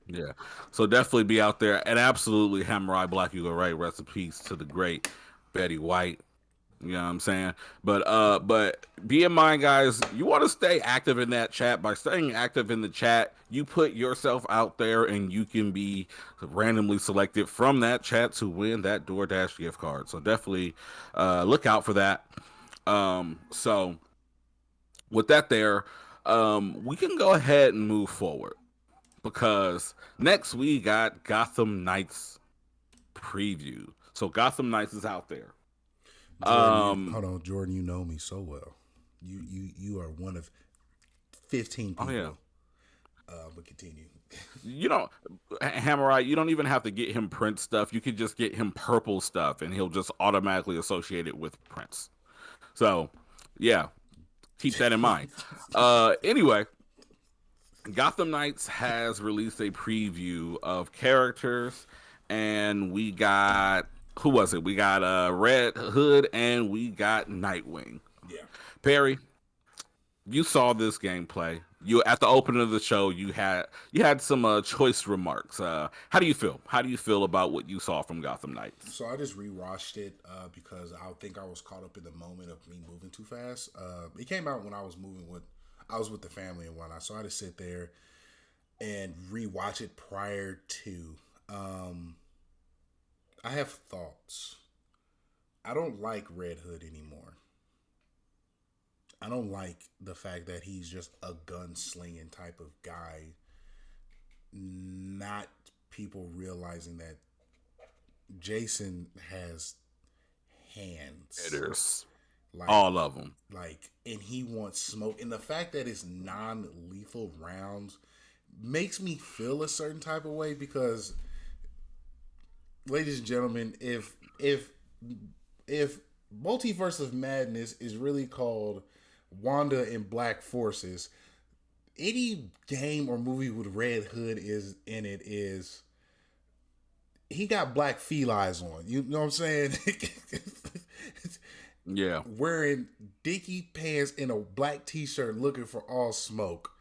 Yeah. So definitely be out there and absolutely Hamurai Black Eagle Right. Rest in peace to the great Betty White. You know what I'm saying? But be in mind, guys, you want to stay active in that chat. By staying active in the chat, you put yourself out there and you can be randomly selected from that chat to win that DoorDash gift card. So definitely look out for that. So with that there, we can go ahead and move forward because next we got Gotham Knights preview. So Gotham Knights is out there. Hold on, Jordan. You know me so well. You are one of 15 Oh people. yeah. But continue. You don't Hammerite, you don't even have to get him Prince stuff. You could just get him purple stuff and he'll just automatically associate it with Prince. So yeah, keep that in mind. Anyway, Gotham Knights has released a preview of characters, and we got who was it? We got Red Hood and we got Nightwing. Yeah. Perry, you saw this gameplay. You at the opening of the show, you had some choice remarks. How do you feel? How do you feel about what you saw from Gotham Knights? So I just rewatched it because I think I was caught up in the moment of me moving too fast. It came out when I was with the family and whatnot, so I had to sit there and rewatch it prior to. I have thoughts. I don't like Red Hood anymore. I don't like the fact that he's just a gunslinging type of guy. Not people realizing that Jason has hands. Hitters, Like, all of them. And he wants smoke. And the fact that it's non-lethal rounds makes me feel a certain type of way because, ladies and gentlemen, if Multiverse of Madness is really called Wanda and Black Forces, any game or movie with Red Hood is in it is he got black felines on. You know what I'm saying? Yeah. Wearing dicky pants and a black t-shirt looking for all smoke.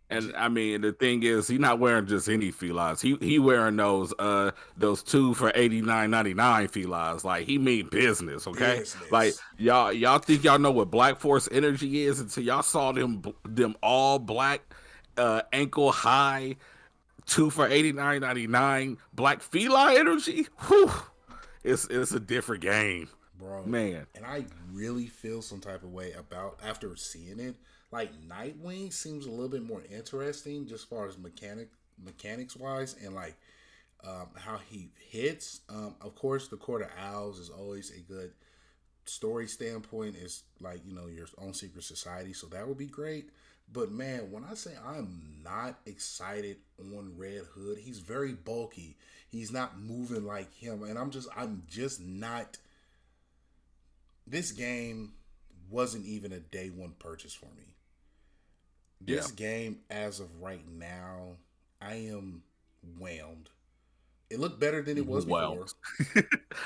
And I mean, the thing is, he's not wearing just any felines. He wearing those 2 for $89.99 felines. Like he mean business, okay? Business. Like y'all think y'all know what Black Force energy is until y'all saw them all black, ankle high, 2 for $89.99 black feline energy. Whew, it's a different game, Bro, man. and I really feel some type of way about after seeing it. Like Nightwing seems a little bit more interesting, just as far as mechanics wise, and like how he hits. Of course, the Court of Owls is always a good story standpoint. Is like your own secret society, so that would be great. But man, when I say I'm not excited on Red Hood, he's very bulky. He's not moving like him, and I'm just not. This game wasn't even a day one purchase for me. This game, as of right now, I am whelmed. It looked better than it was before.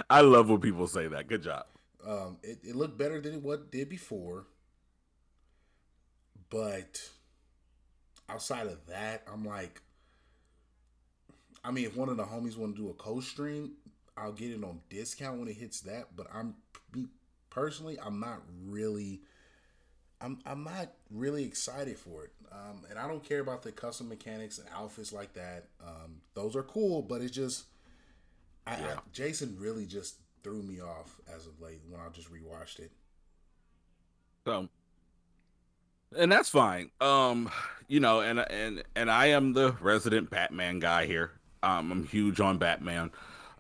I love when people say that. Good job. It looked better than it did before. But outside of that, I'm like, I mean, if one of the homies want to do a co-stream, I'll get it on discount when it hits that. But me personally, I'm not really excited for it. And I don't care about the custom mechanics and outfits like that. Those are cool, but it's just Jason really just threw me off as of late when I just rewatched it. So, and that's fine. And I am the resident Batman guy here. I'm huge on Batman.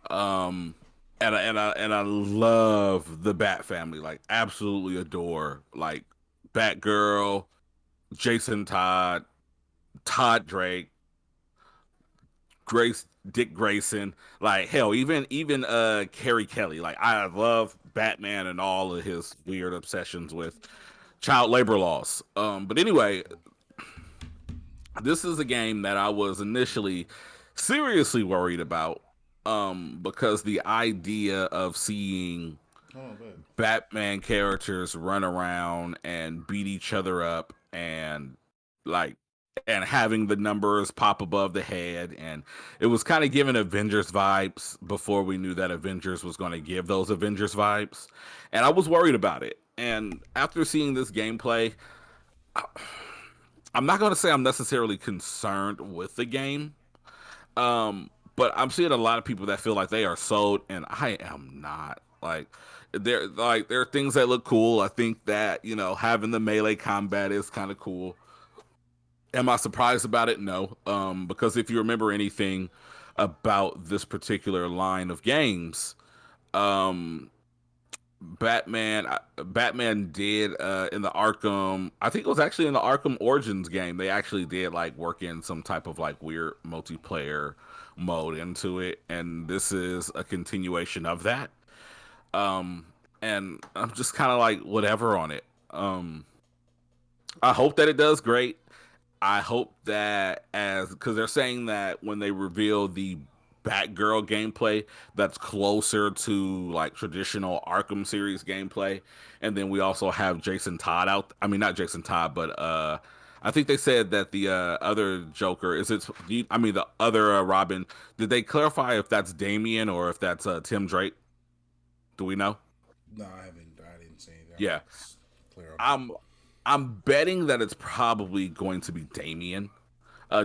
Um, and I love the Bat family. Like, absolutely adore like Batgirl, Jason Todd, Todd Drake, Dick Grayson, like hell, even Carrie Kelly. Like, I love Batman and all of his weird obsessions with child labor laws. But anyway, this is a game that I was initially seriously worried about. Because the idea of seeing Batman characters run around and beat each other up and like and having the numbers pop above the head, and it was kind of giving Avengers vibes before we knew that Avengers was going to give those Avengers vibes, and I was worried about it. And after seeing this gameplay, I'm not going to say I'm necessarily concerned with the game, but I'm seeing a lot of people that feel like they are sold, and I am not. There are things that look cool. I think that, having the melee combat is kind of cool. Am I surprised about it? No. Because if you remember anything about this particular line of games, um, Batman did in the Arkham. I think it was actually in the Arkham Origins game. They actually did like work in some type of like weird multiplayer mode into it, and this is a continuation of that. And I'm just kind of like whatever on it. I hope that it does great. I hope that because they're saying that when they reveal the Batgirl gameplay, that's closer to like traditional Arkham series gameplay. And then we also have Jason Todd out. I mean, not Jason Todd, but I think they said that the other Joker the other Robin. Did they clarify if that's Damian or if that's Tim Drake? Do we know? No, I haven't. I didn't say that. Yeah, Clear I'm betting that it's probably going to be Damian,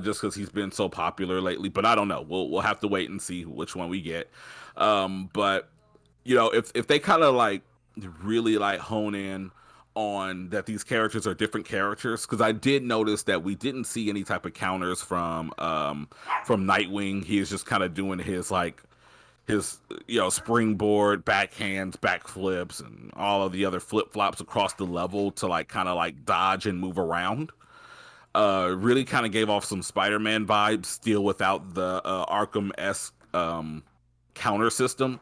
just because he's been so popular lately. But I don't know. We'll have to wait and see which one we get. But if they kind of like really like hone in on that these characters are different characters, because I did notice that we didn't see any type of counters from Nightwing. He is just kind of doing his springboard, backhands, backflips, and all of the other flip flops across the level to like kind of like dodge and move around. Really kind of gave off some Spider-Man vibes, still without the Arkham-esque counter system.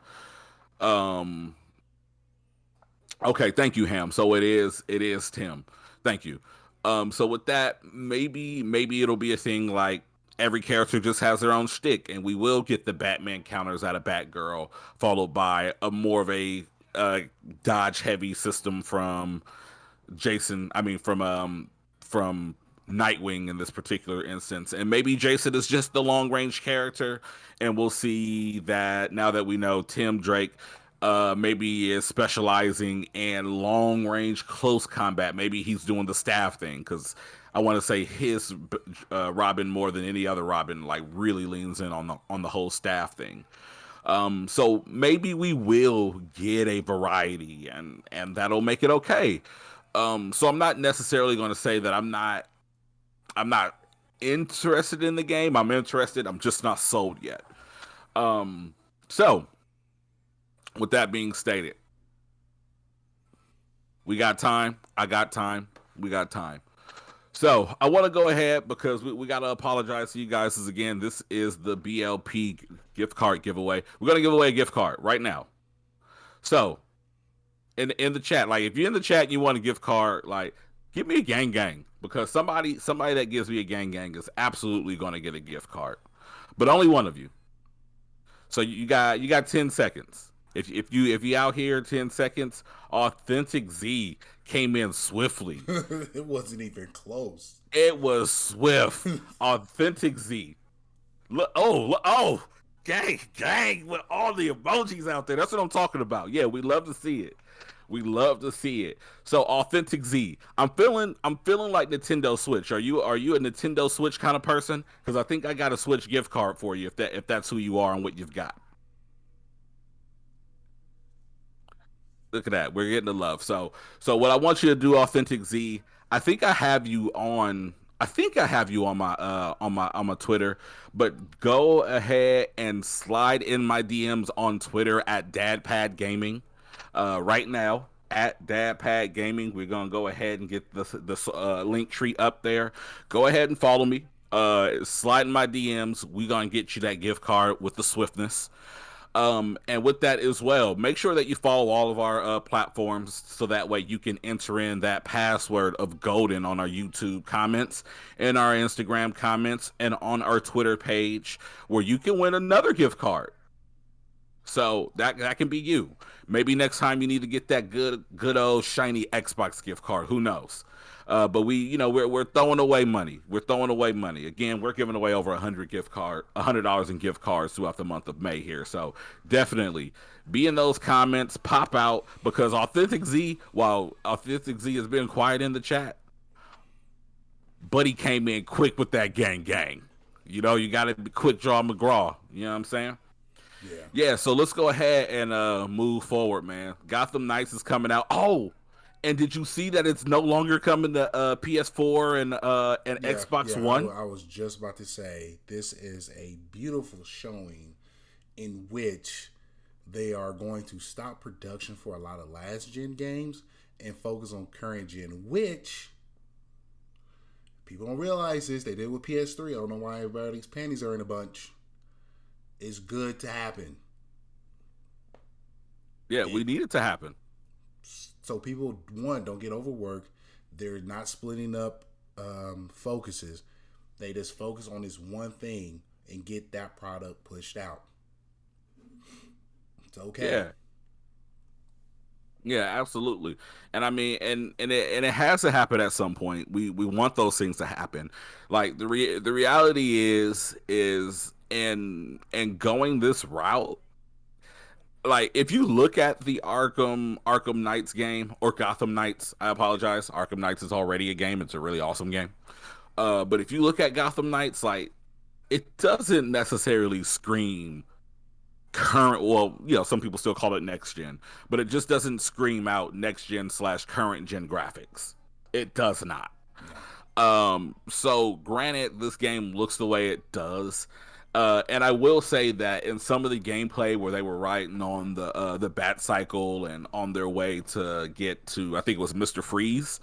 Okay, thank you, Ham. So it is Tim. Thank you. So with that, maybe it'll be a thing like every character just has their own shtick, and we will get the Batman counters out of Batgirl, followed by a more of a dodge heavy system from Jason. I mean, from Nightwing in this particular instance, and maybe Jason is just the long range character, and we'll see that now that we know Tim Drake. Maybe is specializing in long range close combat. Maybe he's doing the staff thing, because I want to say his Robin more than any other Robin like really leans in on the whole staff thing. So maybe we will get a variety, and that'll make it okay. So I'm not necessarily going to say that I'm not interested in the game. I'm interested. I'm just not sold yet. So with that being stated, we got time. I got time. We got time. So I want to go ahead because we got to apologize to you guys. Again, this is the BLP gift card giveaway. We're going to give away a gift card right now. So in the chat, like if you're in the chat and you want a gift card, like give me a gang, because somebody that gives me a gang is absolutely going to get a gift card, but only one of you. So you got 10 seconds. If you out here 10 seconds, Authentic Z came in swiftly. It wasn't even close. It was swift. Authentic Z. Oh, gang, with all the emojis out there. That's what I'm talking about. Yeah, we love to see it. We love to see it. So Authentic Z, I'm feeling like Nintendo Switch. Are you a Nintendo Switch kind of person? Because I think I got a Switch gift card for you if that's who you are and what you've got. Look at that. We're getting the love. So what I want you to do, Authentic Z, I think I have you on my Twitter, but go ahead and slide in my DMs on Twitter at DadPad Gaming. Right now at DadPad Gaming, we're gonna go ahead and get this link tree up there. Go ahead and follow me. Slide in my DMs. We're gonna get you that gift card with the swiftness. And with that as well, make sure that you follow all of our platforms so that way you can enter in that password of golden on our YouTube comments, and our Instagram comments, and on our Twitter page, where you can win another gift card. So that can be you. Maybe next time you need to get that good old shiny Xbox gift card. Who knows? But we're throwing away money. We're throwing away money. Again, we're giving away over $100 in gift cards throughout the month of May here. So definitely be in those comments, pop out, because while Authentic Z has been quiet in the chat, but he came in quick with that gang. You got to be quick draw McGraw. You know what I'm saying? Yeah, so let's go ahead and move forward, man. Gotham Knights is coming out. Oh, and did you see that it's no longer coming to PS4 and Xbox One? I was just about to say, this is a beautiful showing in which they are going to stop production for a lot of last-gen games and focus on current-gen, which people don't realize this. They did with PS3. I don't know why everybody's panties are in a bunch. It's good to happen. Yeah, we need it to happen. So people, one, don't get overworked. They're not splitting up focuses. They just focus on this one thing and get that product pushed out. It's okay. Yeah, absolutely. And I mean, and it has to happen at some point. We want those things to happen. Like the reality is in going this route. Like, if you look at the Arkham Knights game, or Gotham Knights, I apologize. Arkham Knights is already a game. It's a really awesome game. But if you look at Gotham Knights, like, it doesn't necessarily scream current. Well, some people still call it next gen, but it just doesn't scream out next gen / current gen graphics. It does not. So granted, this game looks the way it does. And I will say that in some of the gameplay where they were riding on the Bat Cycle and on their way to get to, I think it was Mr. Freeze,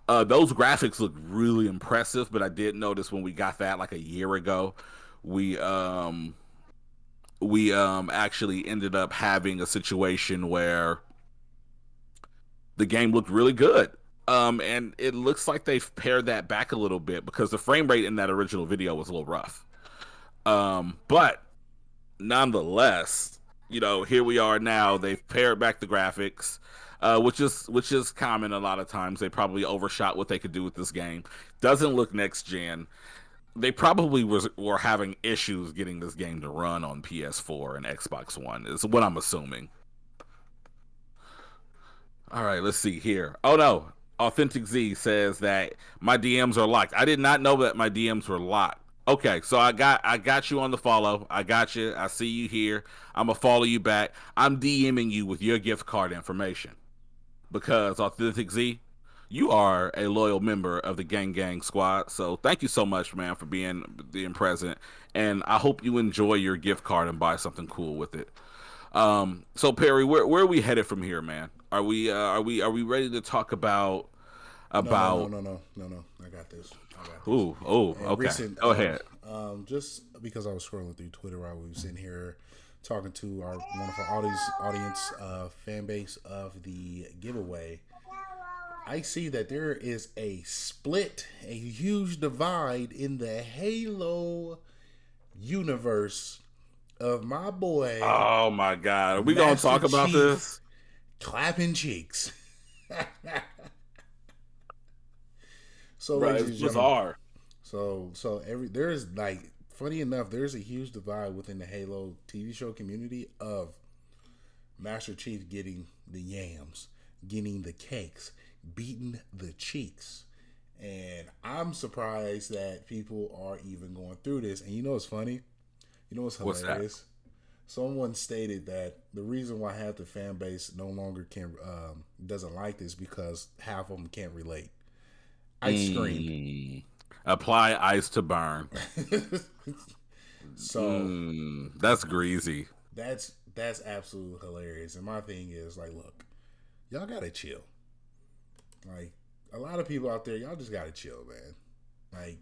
those graphics look really impressive. But I did notice when we got that like a year ago, we actually ended up having a situation where the game looked really good. And it looks like they've pared that back a little bit because the frame rate in that original video was a little rough. But nonetheless, here we are now. They've pared back the graphics, which is common a lot of times. They probably overshot what they could do with this game. Doesn't look next gen. They probably were having issues getting this game to run on PS4 and Xbox One, is what I'm assuming. All right, let's see here. Oh no, Authentic Z says that my DMs are locked. I did not know that my DMs were locked. Okay, so I got you on the follow. I got you. I see you here. I'm gonna follow you back. I'm DMing you with your gift card information because Authentic Z, you are a loyal member of the Gang Squad. So thank you so much, man, for being present. And I hope you enjoy your gift card and buy something cool with it. So Perry, where are we headed from here, man? Are we ready to talk about? No. I got this. Okay. Go ahead. Just because I was scrolling through Twitter while we were sitting here talking to one of our audience fan base of the giveaway, I see that there is a huge divide in the Halo universe of my boy Oh my God. Are we going to Master talk about Chief this? clapping cheeks. So, Right. ladies It's and gentlemen, bizarre. so every there's like funny enough, there's a huge divide within the Halo TV show community of Master Chief getting the yams, getting the cakes, beating the cheeks. And I'm surprised that people are even going through this. And you know what's funny? You know what's What's that? hilarious? Someone stated that the reason why half the fan base no longer can doesn't like this because half of them can't relate. I screamed. Mm. Apply ice to burn. So That's greasy. that's absolutely hilarious. And my thing is like, look, y'all gotta chill. Like a lot of people out there, y'all just gotta chill, man. Like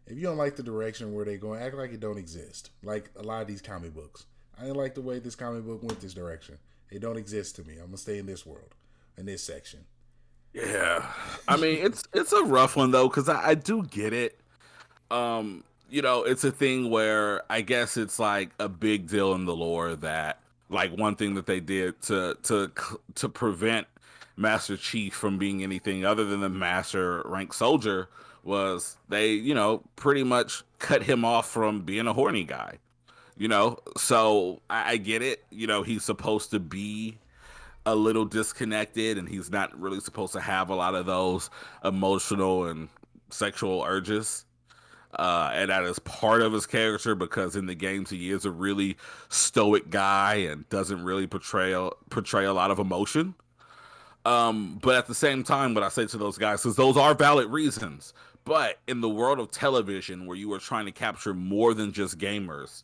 if you don't like the direction where they going, act like it don't exist. Like a lot of these comic books. I didn't like the way this comic book went this direction. It don't exist to me. I'm gonna stay in this world, in this section. Yeah. I mean, it's a rough one though, because I do get it. It's a thing where I guess it's like a big deal in the lore that like one thing that they did to prevent Master Chief from being anything other than the master rank soldier was they, pretty much cut him off from being a horny guy. So I get it. He's supposed to be a little disconnected and he's not really supposed to have a lot of those emotional and sexual urges. And that is part of his character because in the games he is a really stoic guy and doesn't really portray a lot of emotion. But at the same time, what I say to those guys is those are valid reasons. But in the world of television, where you are trying to capture more than just gamers,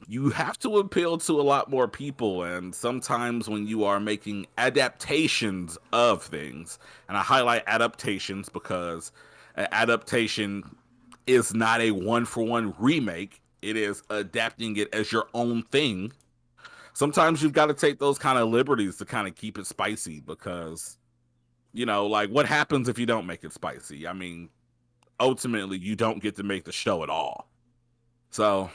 you have to appeal to a lot more people. And sometimes when you are making adaptations of things, and I highlight adaptations because an adaptation is not a one for one remake, it is adapting it as your own thing. Sometimes you've got to take those kind of liberties to kind of keep it spicy because, like what happens if you don't make it spicy? I mean, ultimately, you don't get to make the show at all. So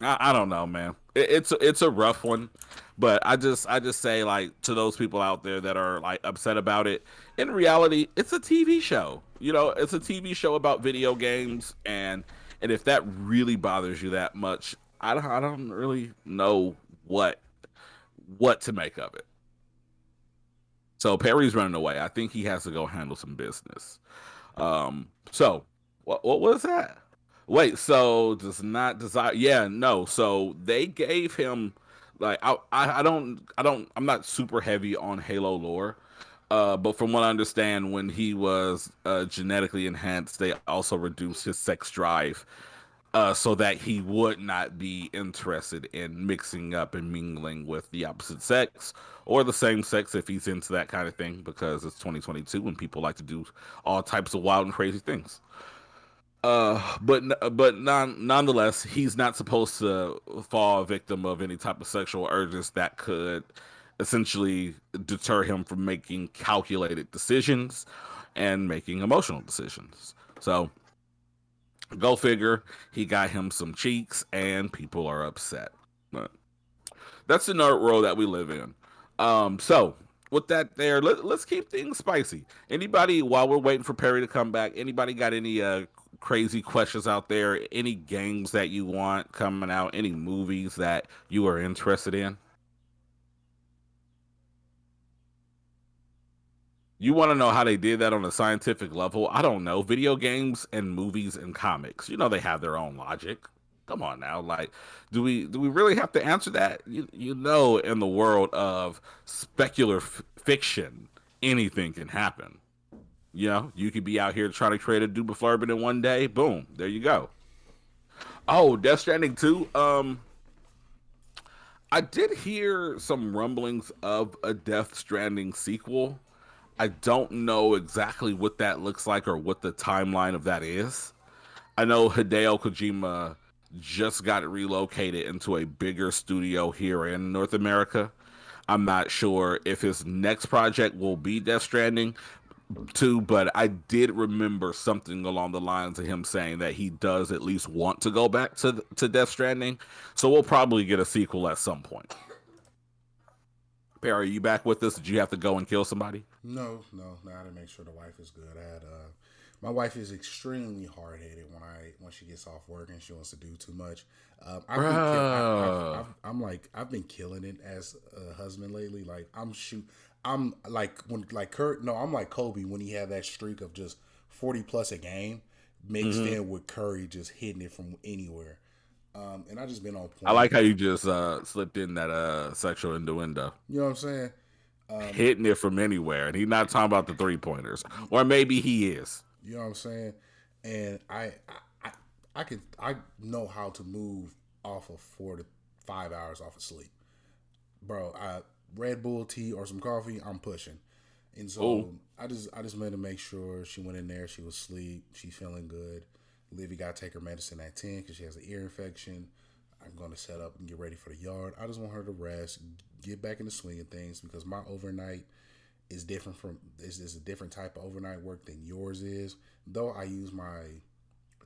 I don't know, man. It's a rough one, but I just say like to those people out there that are like upset about it. In reality, it's a TV show. It's a TV show about video games, and if that really bothers you that much, I don't really know what to make of it. So Perry's running away. I think he has to go handle some business. So what was that? Wait, so does not desire? Yeah, no. So they gave him like I'm not super heavy on Halo lore, but from what I understand, when he was genetically enhanced, they also reduced his sex drive, so that he would not be interested in mixing up and mingling with the opposite sex or the same sex if he's into that kind of thing, because it's 2022 and people like to do all types of wild and crazy things. But nonetheless, he's not supposed to fall a victim of any type of sexual urges that could essentially deter him from making calculated decisions and making emotional decisions. So go figure, he got him some cheeks and people are upset. But that's the nerd world that we live in. So with that there, let's keep things spicy. Anybody, while we're waiting for Perry to come back, anybody got any crazy questions out there? Any games that you want coming out? Any movies that you are interested in? You want to know how they did that on a scientific level? I don't know. Video games and movies and comics, they have their own logic. Come on now, like, do we really have to answer that? In the world of fiction, anything can happen. You could be out here trying to create a Duba Flurbin in one day. Boom, there you go. Oh, Death Stranding 2. I did hear some rumblings of a Death Stranding sequel. I don't know exactly what that looks like or what the timeline of that is. I know Hideo Kojima just got relocated into a bigger studio here in North America. I'm not sure if his next project will be Death Stranding, too, but I did remember something along the lines of him saying that he does at least want to go back to Death Stranding. So we'll probably get a sequel at some point. Perry, are you back with us? Did you have to go and kill somebody? No, I had to make sure the wife is good. My wife is extremely hard headed when she gets off work and she wants to do too much. I've been killing it as a husband lately. Like I'm like Kurt. No, I'm like Kobe when he had that streak of just 40 plus a game mixed in with Curry just hitting it from anywhere. And I just been on point. I like how you just slipped in that sexual innuendo. You know what I'm saying? Hitting it from anywhere, and he's not talking about the 3-pointers, or maybe he is. You know what I'm saying? And I know how to move off of 4 to 5 hours off of sleep, bro. Red Bull tea or some coffee, I'm pushing. And so I just wanted to make sure she went in there, she was asleep, she's feeling good. Livy got to take her medicine at 10 because she has an ear infection. I'm going to set up and get ready for the yard. I just want her to rest, get back in the swing of things because my overnight is different is a different type of overnight work than yours is. Though I use my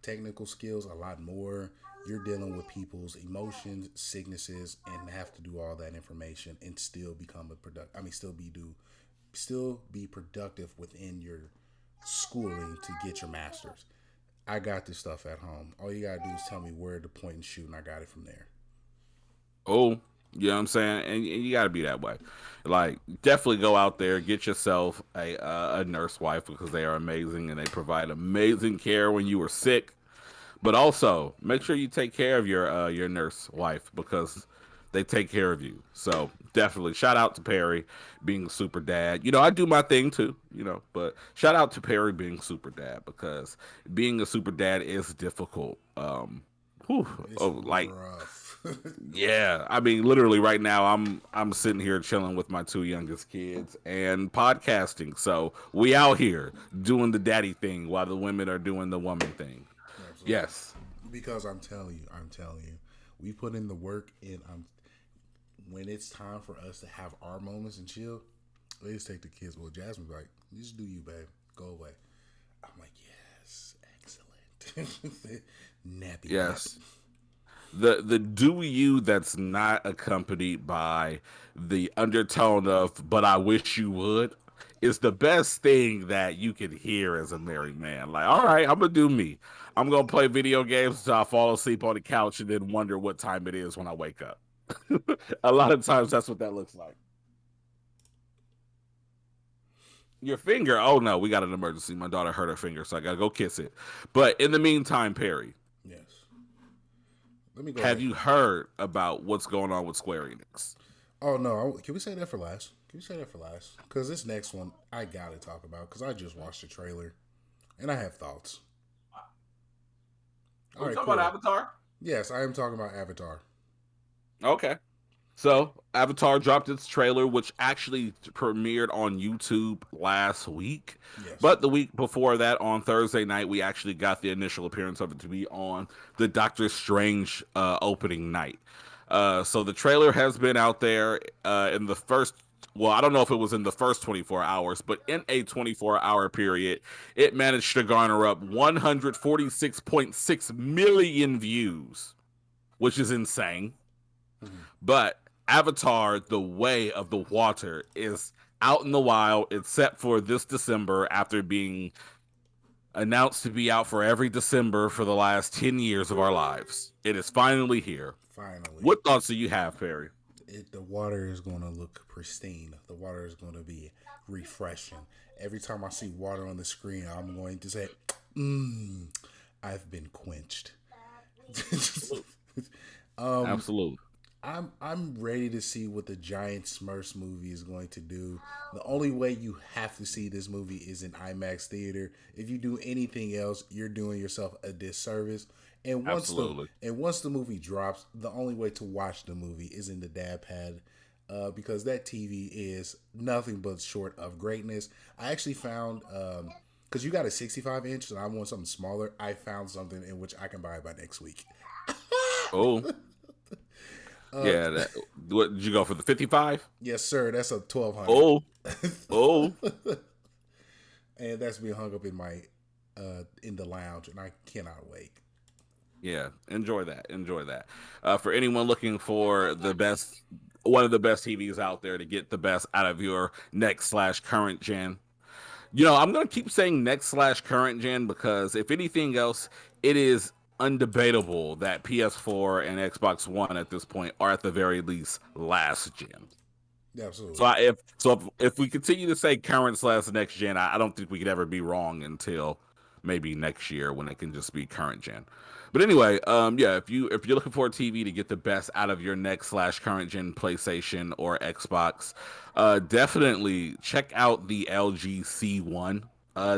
technical skills a lot more, you're dealing with people's emotions, sicknesses, and have to do all that information and still become still be productive within your schooling to get your master's. I got this stuff at home. All you gotta do is tell me where to point and shoot, and I got it from there. Oh, you know what I'm saying? And you got to be that way. Like, definitely go out there, get yourself a nurse wife because they are amazing and they provide amazing care when you are sick. But also, make sure you take care of your nurse wife because they take care of you. So definitely, shout out to Perry being a super dad. You know, I do my thing too. You know, but shout out to Perry being super dad because being a super dad is difficult. Like Rough. yeah, I mean, literally right now, I'm sitting here chilling with my 2 youngest kids and podcasting. So we out here doing the daddy thing while the women are doing the woman thing. Absolutely. Yes, Because I'm telling you, we put in the work, and when it's time for us to have our moments and chill, they just take the kids. Well, Jasmine's like, just do you, babe. Go away. I'm like, yes, excellent. Nappy. yes. The do you that's not accompanied by the undertone of "but I wish you would" is the best thing that you can hear as a married man. Like, all right, I'm gonna do me. I'm gonna play video games until I fall asleep on the couch and then wonder what time it is when I wake up. A lot of times, that's what that looks like. Your finger? Oh no, we got an emergency. My daughter hurt her finger, so I gotta go kiss it. But in the meantime, Perry, Yes. Let me go. have ahead. you heard about what's going on with Square Enix? Oh no! Can we say that for last? Because this next one I gotta talk about because I just watched the trailer, and I have thoughts. All right, cool. About Avatar? Yes, I am talking about Avatar. Okay. So, Avatar dropped its trailer, which actually premiered on YouTube last week. Yes. But the week before that, on Thursday night, we actually got the initial appearance of it to be on the Doctor Strange opening night. So the trailer has been out there in the first. Well, I don't know if it was in the first 24 hours, but in a 24-hour period, it managed to garner up 146.6 million views, which is insane. Mm-hmm. But Avatar, The Way of the Water, is out in the wild. It's set for this December after being announced to be out for every December for the last 10 years of our lives. It is finally here. Finally. What thoughts do you have, Perry? The water is going to look pristine. The water is going to be refreshing. Every time I see water on the screen, I'm going to say, I've been quenched. Absolutely. I'm ready to see what the Giant Smurfs movie is going to do. The only way you have to see this movie is in IMAX theater. If you do anything else, you're doing yourself a disservice. And once the movie drops, the only way to watch the movie is in the dad pad, because that TV is nothing but short of greatness. I actually found, because you got a 65-inch and I want something smaller, I found something in which I can buy by next week. Oh. Yeah. What did you go for, the 55? Yes, sir. That's a 1200. Oh. Oh. and that's being hung up in my in the lounge, and I cannot wait. Yeah, enjoy that. Enjoy that. For anyone looking for the best, one of the best TVs out there to get the best out of your next slash current gen. I'm gonna keep saying next slash current gen because if anything else, it is undebatable that PS4 and Xbox One at this point are at the very least last gen. So Absolutely. if we continue to say current slash next gen, I don't think we could ever be wrong until maybe next year when it can just be current gen. But anyway, yeah, if you're looking for a TV to get the best out of your next slash current gen PlayStation or Xbox, definitely check out the LG C1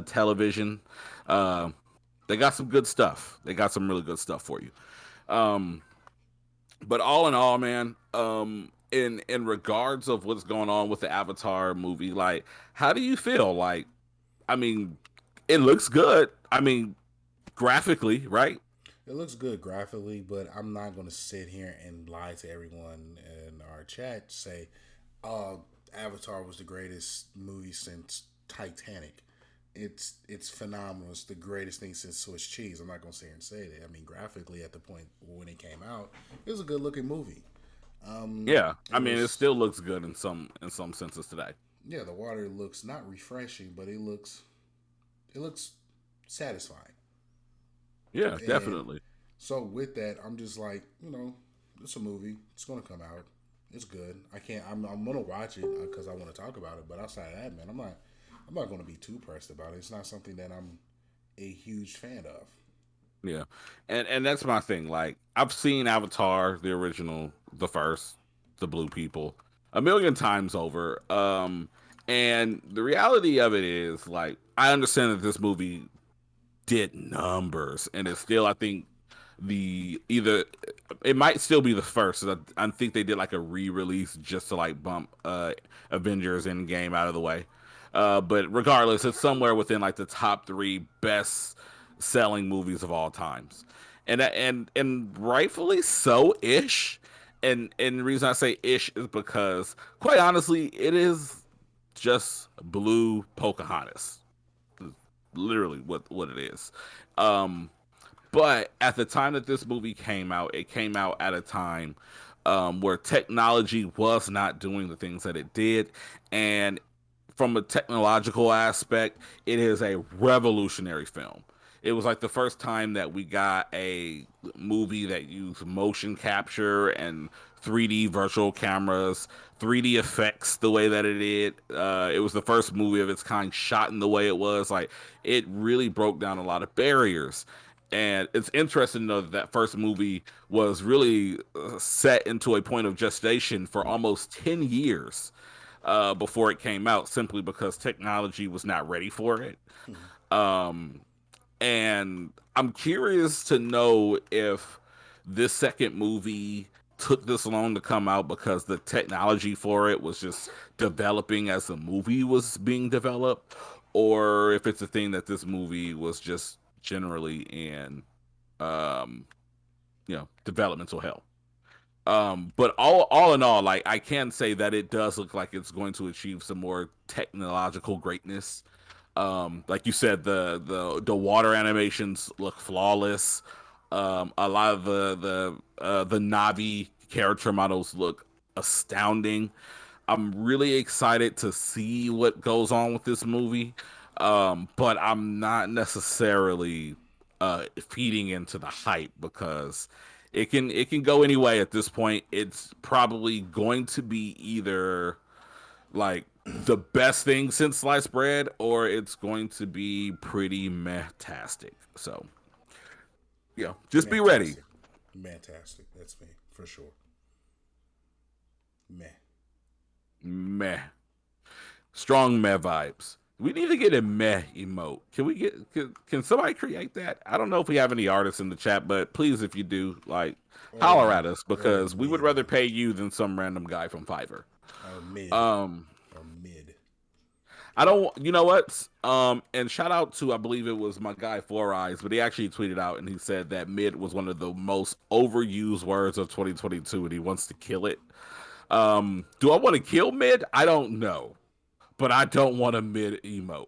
television. Uh, they got some good stuff. They got some really good stuff for you. Um, but all in all, man, in regards of what's going on with the Avatar movie, like, how do you feel? Like, I mean, it looks good. I mean, graphically, right? It looks good graphically, but I'm not going to sit here and lie to everyone in our chat say, Avatar was the greatest movie since Titanic. It's phenomenal. It's the greatest thing since Swiss cheese. I'm not going to sit here and say that. I mean, graphically, at the point when it came out, it was a good looking movie. Yeah. I It mean, it was still looks good in some senses today. yeah. The water looks not refreshing, but it looks satisfying. Yeah, And definitely. so with that, I'm just like, it's a movie. It's gonna come out. It's good. I can't. I'm gonna watch it because I want to talk about it. But outside of that, man, I'm not gonna be too pressed about it. It's not something that I'm a huge fan of. Yeah. And that's my thing. Like, I've seen Avatar, the original, the first, the blue people, a million times over. And the reality of it is, like, I understand that this movie did numbers, and it's still, I think, the either it might still be the first. I think they did like a re-release just to like bump Avengers Endgame out of the way. But regardless, it's somewhere within like the top three best selling movies of all times, and rightfully so ish. And the reason I say ish is because, quite honestly, it is just blue Pocahontas, literally what it is. Um, but at the time that this movie came out, it came out at a time where technology was not doing the things that it did. And from a technological aspect, it is a revolutionary film. It was like the first time that we got a movie that used motion capture and 3D virtual cameras, 3D effects the way that it did. It was the first movie of its kind shot in the way it was. Like, it really broke down a lot of barriers. And it's interesting to know that that first movie was really set into a point of gestation for almost 10 years before it came out, simply because technology was not ready for it. Um, and I'm curious to know if this second movie took this long to come out because the technology for it was just developing as the movie was being developed, or if it's a thing that this movie was just generally in um, developmental hell. But all in all, like, I can say that it does look like it's going to achieve some more technological greatness. Like you said, the water animations look flawless. A lot of the Navi character models look astounding. I'm really excited to see what goes on with this movie, but I'm not necessarily feeding into the hype because it can go any way at this point. It's probably going to be either like the best thing since sliced bread, or it's going to be pretty meh-tastic. So, yeah, just be ready. Fantastic, fantastic. That's me for sure. Meh. Meh. Strong meh vibes. We need to get a meh emote. Can somebody create that? I don't know if we have any artists in the chat, but please, if you do, like, Or holler at us or because we would mid rather pay you than some random guy from Fiverr. or mid Um, or mid. I don't. You know what? And shout out to, I believe it was my guy Four Eyes, but he actually tweeted out and he said that mid was one of the most overused words of 2022, and he wants to kill it. Do I want to kill mid? I don't know, but I don't want a mid emote.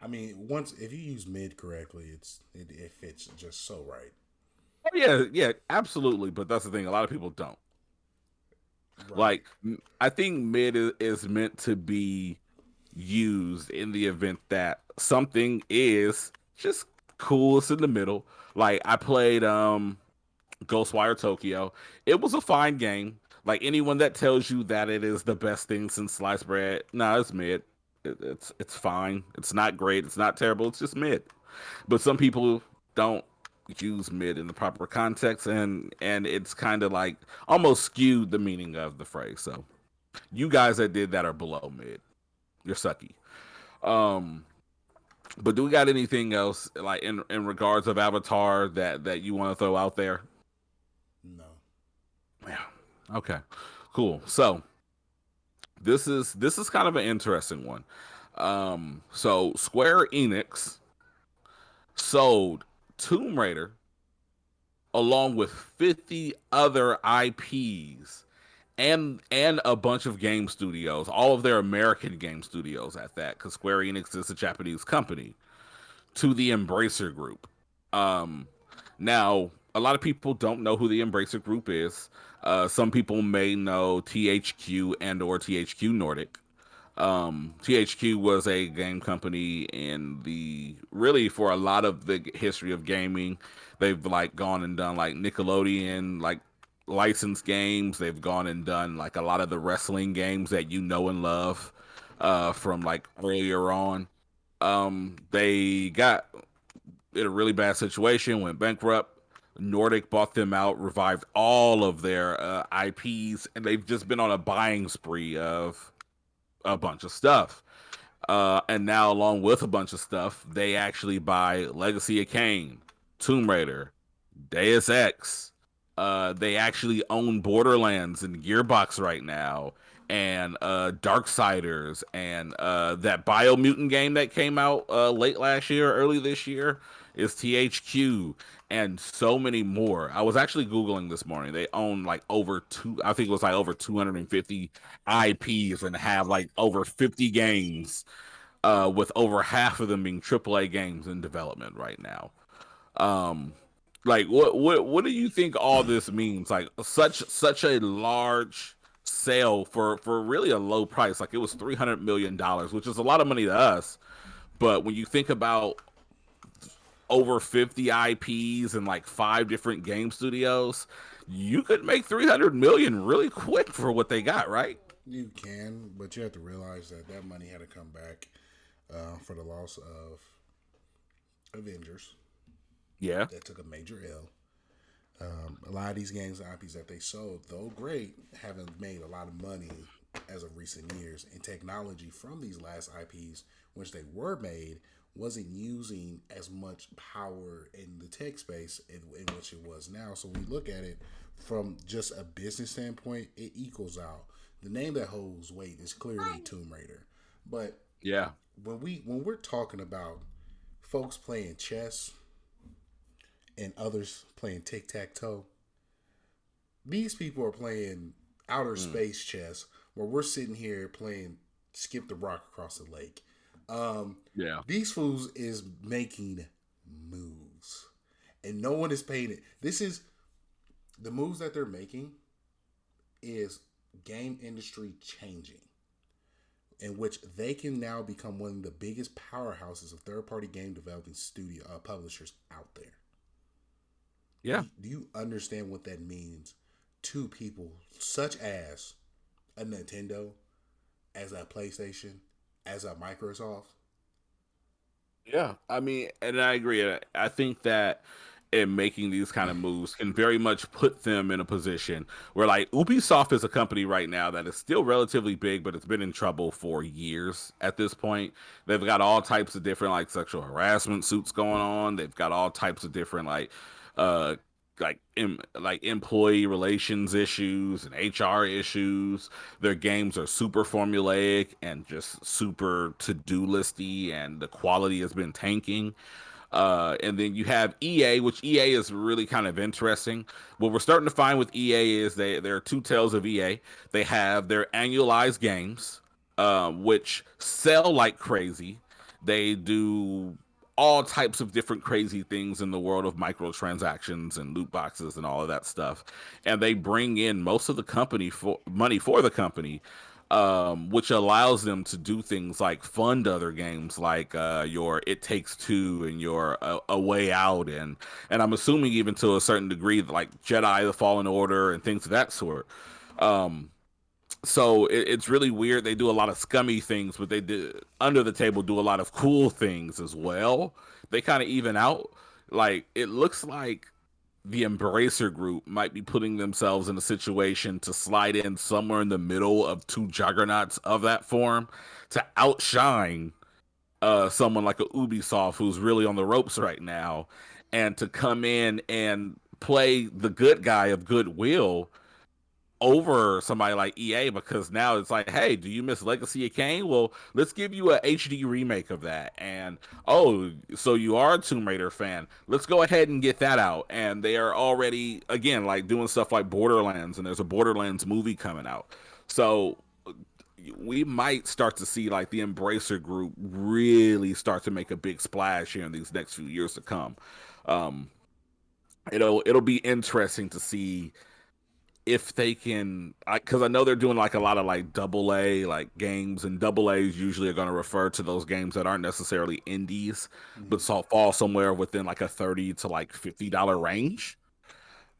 I mean, once if you use mid correctly, it fits just so right. Oh yeah, yeah, absolutely. But that's the thing. A lot of people don't. Right. Like, I think mid is meant to be used in the event that something is just coolest in the middle. Like I played Ghostwire Tokyo. It was a fine game. Like anyone that tells you that it is the best thing since sliced bread, no, it's mid. It's fine. It's not great. It's not terrible. It's just mid. But some people don't use mid in the proper context, and it's kind of like almost skewed the meaning of the phrase. So you guys that did that are below mid. You're sucky. Um, but do we got anything else like in regards of Avatar that you want to throw out there? No. Yeah. Okay. Cool. So this is kind of an interesting one. So Square Enix sold Tomb Raider along with 50 other IPs and a bunch of game studios, all of their American game studios at that, because Square Enix is a Japanese company, to the Embracer Group. Um, Now, a lot of people don't know who the Embracer Group is. Some people may know THQ and or THQ Nordic. THQ was a game company in the really for a lot of the history of gaming. They've like gone and done like Nickelodeon like licensed games. They've gone and done like a lot of the wrestling games that you know and love from like earlier on. They got in a really bad situation, went bankrupt. Nordic bought them out, revived all of their IPs, and they've just been on a buying spree of a bunch of stuff. And now, along with a bunch of stuff, they actually buy Legacy of Kain, Tomb Raider, Deus Ex. They actually own Borderlands and Gearbox right now, and Darksiders, and that Biomutant game that came out late last year, early this year, is THQ, and so many more. I was actually googling this morning. They own like over two. I think it was like over 250 IPs and have like over 50 games, with over half of them being AAA games in development right now. Um, like what do you think all this means? Like such a large sale for really a low price. Like it was $300 million, which is a lot of money to us. But when you think about over 50 IPs and like five different game studios, you could make 300 million really quick for what they got, right? You can, but you have to realize that that money had to come back for the loss of Avengers. Yeah. That took a major L. A lot of these games and IPs that they sold, though great, haven't made a lot of money as of recent years. And technology from these last IPs, which they were made, wasn't using as much power in the tech space in which it was now. So we look at it from just a business standpoint, it equals out. The name that holds weight is clearly Tomb Raider. But Yeah. when we're talking about folks playing chess and others playing tic tac toe, these people are playing outer space chess where we're sitting here playing skip the rock across the lake. Yeah. These fools is making moves, and no one is paying it. This is the moves that they're making is game industry changing, in which they can now become one of the biggest powerhouses of third party game developing studio publishers out there. Yeah. Do you understand what that means to people such as a Nintendo, as a PlayStation, as a Microsoft? Yeah, I mean, and I agree. I think that in making these kind of moves can very much put them in a position where, like, Ubisoft is a company right now that is still relatively big, but it's been in trouble for years at this point. They've got all types of different, like, sexual harassment suits going on. They've got all types of different, uh, like employee relations issues and HR issues. Their games are super formulaic and just super to-do listy, and the quality has been tanking. And then you have EA, which EA is really kind of interesting. What we're starting to find with EA is there are two tails of EA. They have their annualized games, which sell like crazy. They do all types of different crazy things in the world of microtransactions and loot boxes and all of that stuff. And they bring in most of the company for money for the company, which allows them to do things like fund other games like your It Takes Two and your A Way Out, and I'm assuming even to a certain degree like Jedi: The Fallen Order and things of that sort. Um, so it's really weird. They do a lot of scummy things, but they do under the table do a lot of cool things as well. They kind of even out. Like it looks like the Embracer Group might be putting themselves in a situation to slide in somewhere in the middle of two juggernauts of that form to outshine someone like a Ubisoft who's really on the ropes right now, and to come in and play the good guy of goodwill over somebody like EA, because now it's like, hey, do you miss Legacy of Kain? Well, let's give you a HD remake of that. And oh, so you are a Tomb Raider fan? Let's go ahead and get that out. And they are already again like doing stuff like Borderlands, and there's a Borderlands movie coming out. So we might start to see like the Embracer Group really start to make a big splash here in these next few years to come. Um, it'll be interesting to see if they can, because I know they're doing like a lot of like double A like games, and double A's usually are going to refer to those games that aren't necessarily indies, but Mm-hmm. fall somewhere within like a $30 to like $50 range.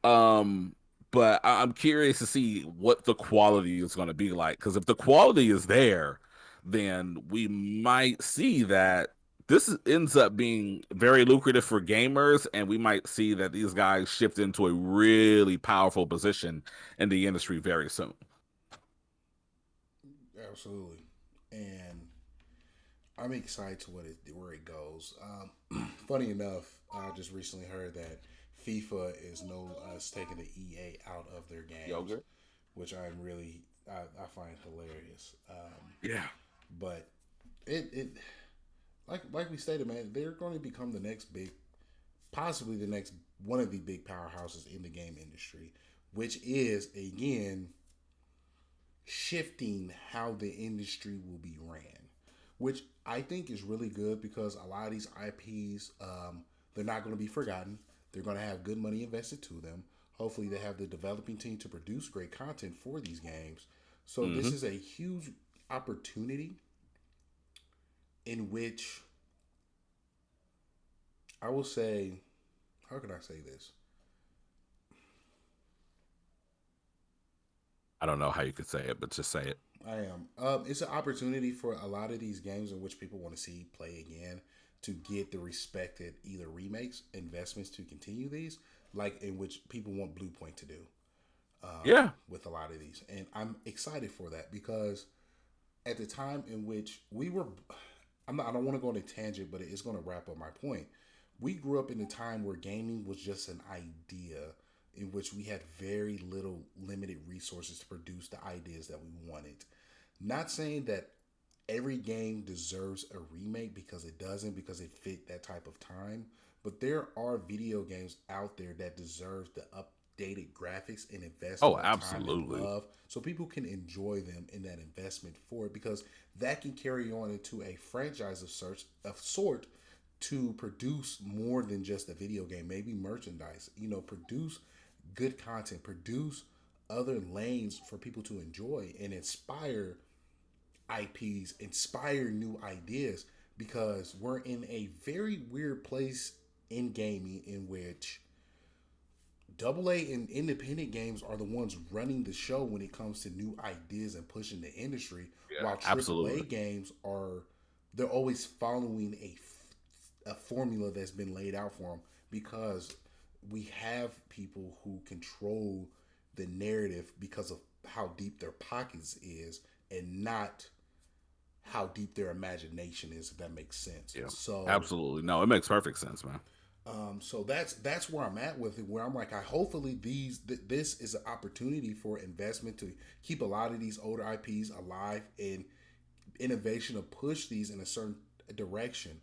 Um, but I'm curious to see what the quality is going to be like, because if the quality is there, then we might see that ends up being very lucrative for gamers, and we might see that these guys shift into a really powerful position in the industry very soon. Absolutely. And I'm excited to where it goes. Funny enough, I just recently heard that FIFA is no is taking the EA out of their games, Yogurt? which I'm really I find hilarious. Yeah. But it like we stated, man, they're going to become the next big, possibly the next one of the big powerhouses in the game industry, which is again shifting how the industry will be ran, which I think is really good because a lot of these IPs, they're not going to be forgotten. They're going to have good money invested to them. Hopefully, they have the developing team to produce great content for these games. So this Hmm. is a huge opportunity in which I will say, how can I say this? I don't know how you could say it, but just say it. I am. It's an opportunity for a lot of these games in which people want to see play again to get the respected either remakes, investments to continue these, like in which people want Blue Point to do Yeah. with a lot of these. And I'm excited for that because at the time in which we were, I don't want to go on a tangent, but it's going to wrap up my point. We grew up in a time where gaming was just an idea in which we had very little limited resources to produce the ideas that we wanted. Not saying that every game deserves a remake because it doesn't, because it fit that type of time, but there are video games out there that deserve the updated graphics and investment Oh, of time and absolutely. love so people can enjoy them in that investment for it, because that can carry on into a franchise of sort to produce more than just a video game, maybe merchandise, produce good content, produce other lanes for people to enjoy and inspire IPs, inspire new ideas, because we're in a very weird place in gaming in which double A and independent games are the ones running the show when it comes to new ideas and pushing the industry, Yeah, while triple A absolutely. games are, they're always following a formula that's been laid out for them, because we have people who control the narrative because of how deep their pockets is and not how deep their imagination is, if that makes sense. Yeah, So absolutely. No, it makes perfect sense, man. that's where I'm at with it. Where I'm like, I hopefully this is an opportunity for investment to keep a lot of these older IPs alive and innovation to push these in a certain direction,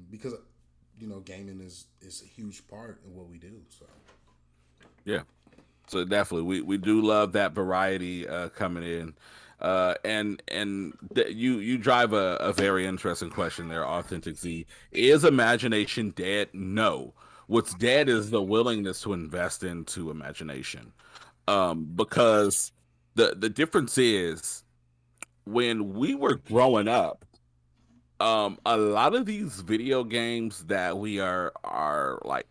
because gaming is a huge part in what we do. So Yeah. So definitely, we do love that variety coming in. You drive a very interesting question there, Authentic Z. Is imagination dead? No. What's dead is the willingness to invest into imagination. Because the difference is when we were growing up, a lot of these video games that we are like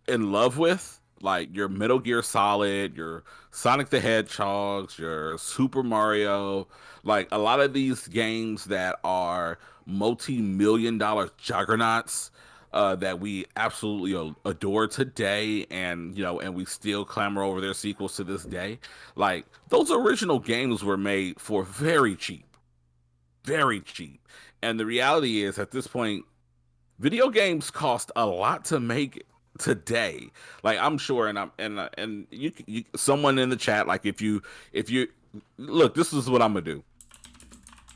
in love with, like your Metal Gear Solid, your Sonic the Hedgehogs, your Super Mario, like a lot of these games that are multi-million dollar juggernauts that we absolutely adore today, and and we still clamor over their sequels to this day. Like those original games were made for very cheap. And the reality is, at this point, video games cost a lot to make today. Like I'm sure, and you someone in the chat, like if you look, this is what I'm gonna do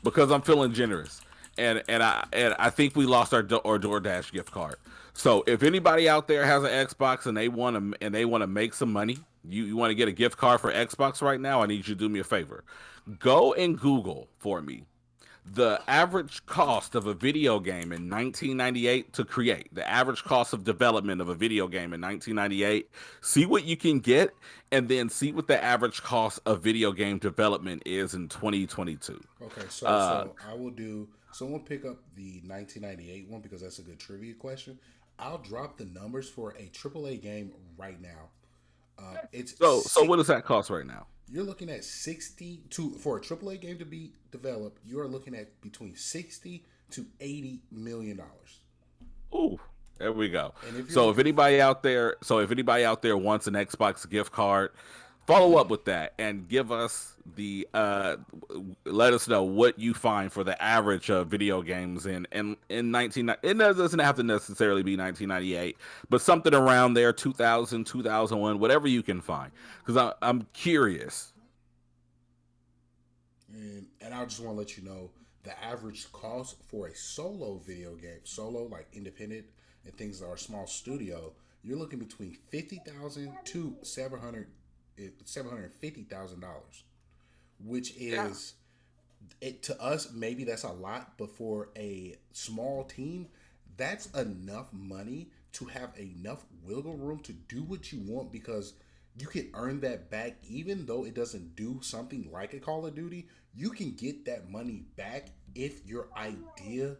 because I'm feeling generous, and I think we lost our DoorDash gift card. So if anybody out there has an Xbox and they want to make some money, you want to get a gift card for Xbox right now, I need you to do me a favor. Go and Google for me the average cost of a video game in 1998 to create, the average cost of development of a video game in 1998, see what you can get, and then see what the average cost of video game development is in 2022. Okay, so Uh, I will do. Someone pick up the 1998 one because that's a good trivia question. I'll drop the numbers for a AAA game right now. It's so six. what does that cost right now? You're looking at 60 to for a AAA game to be developed. You are looking at between 60 to 80 million dollars. Ooh, there we go. And if you're So if looking, anybody out there, wants an Xbox gift card, follow up with that and give us let us know what you find for the average of video games in 19 it doesn't have to necessarily be 1998, but something around there, 2000, 2001, whatever you can find, because I'm curious. and I just want to let you know the average cost for a solo video game, solo like independent and things that are small studio, you're looking between 50,000 to 750,000 dollars, which Yeah. is it to us maybe that's a lot, but for a small team, that's enough money to have enough wiggle room to do what you want because you can earn that back even though it doesn't do something like a Call of Duty. You can get that money back if your idea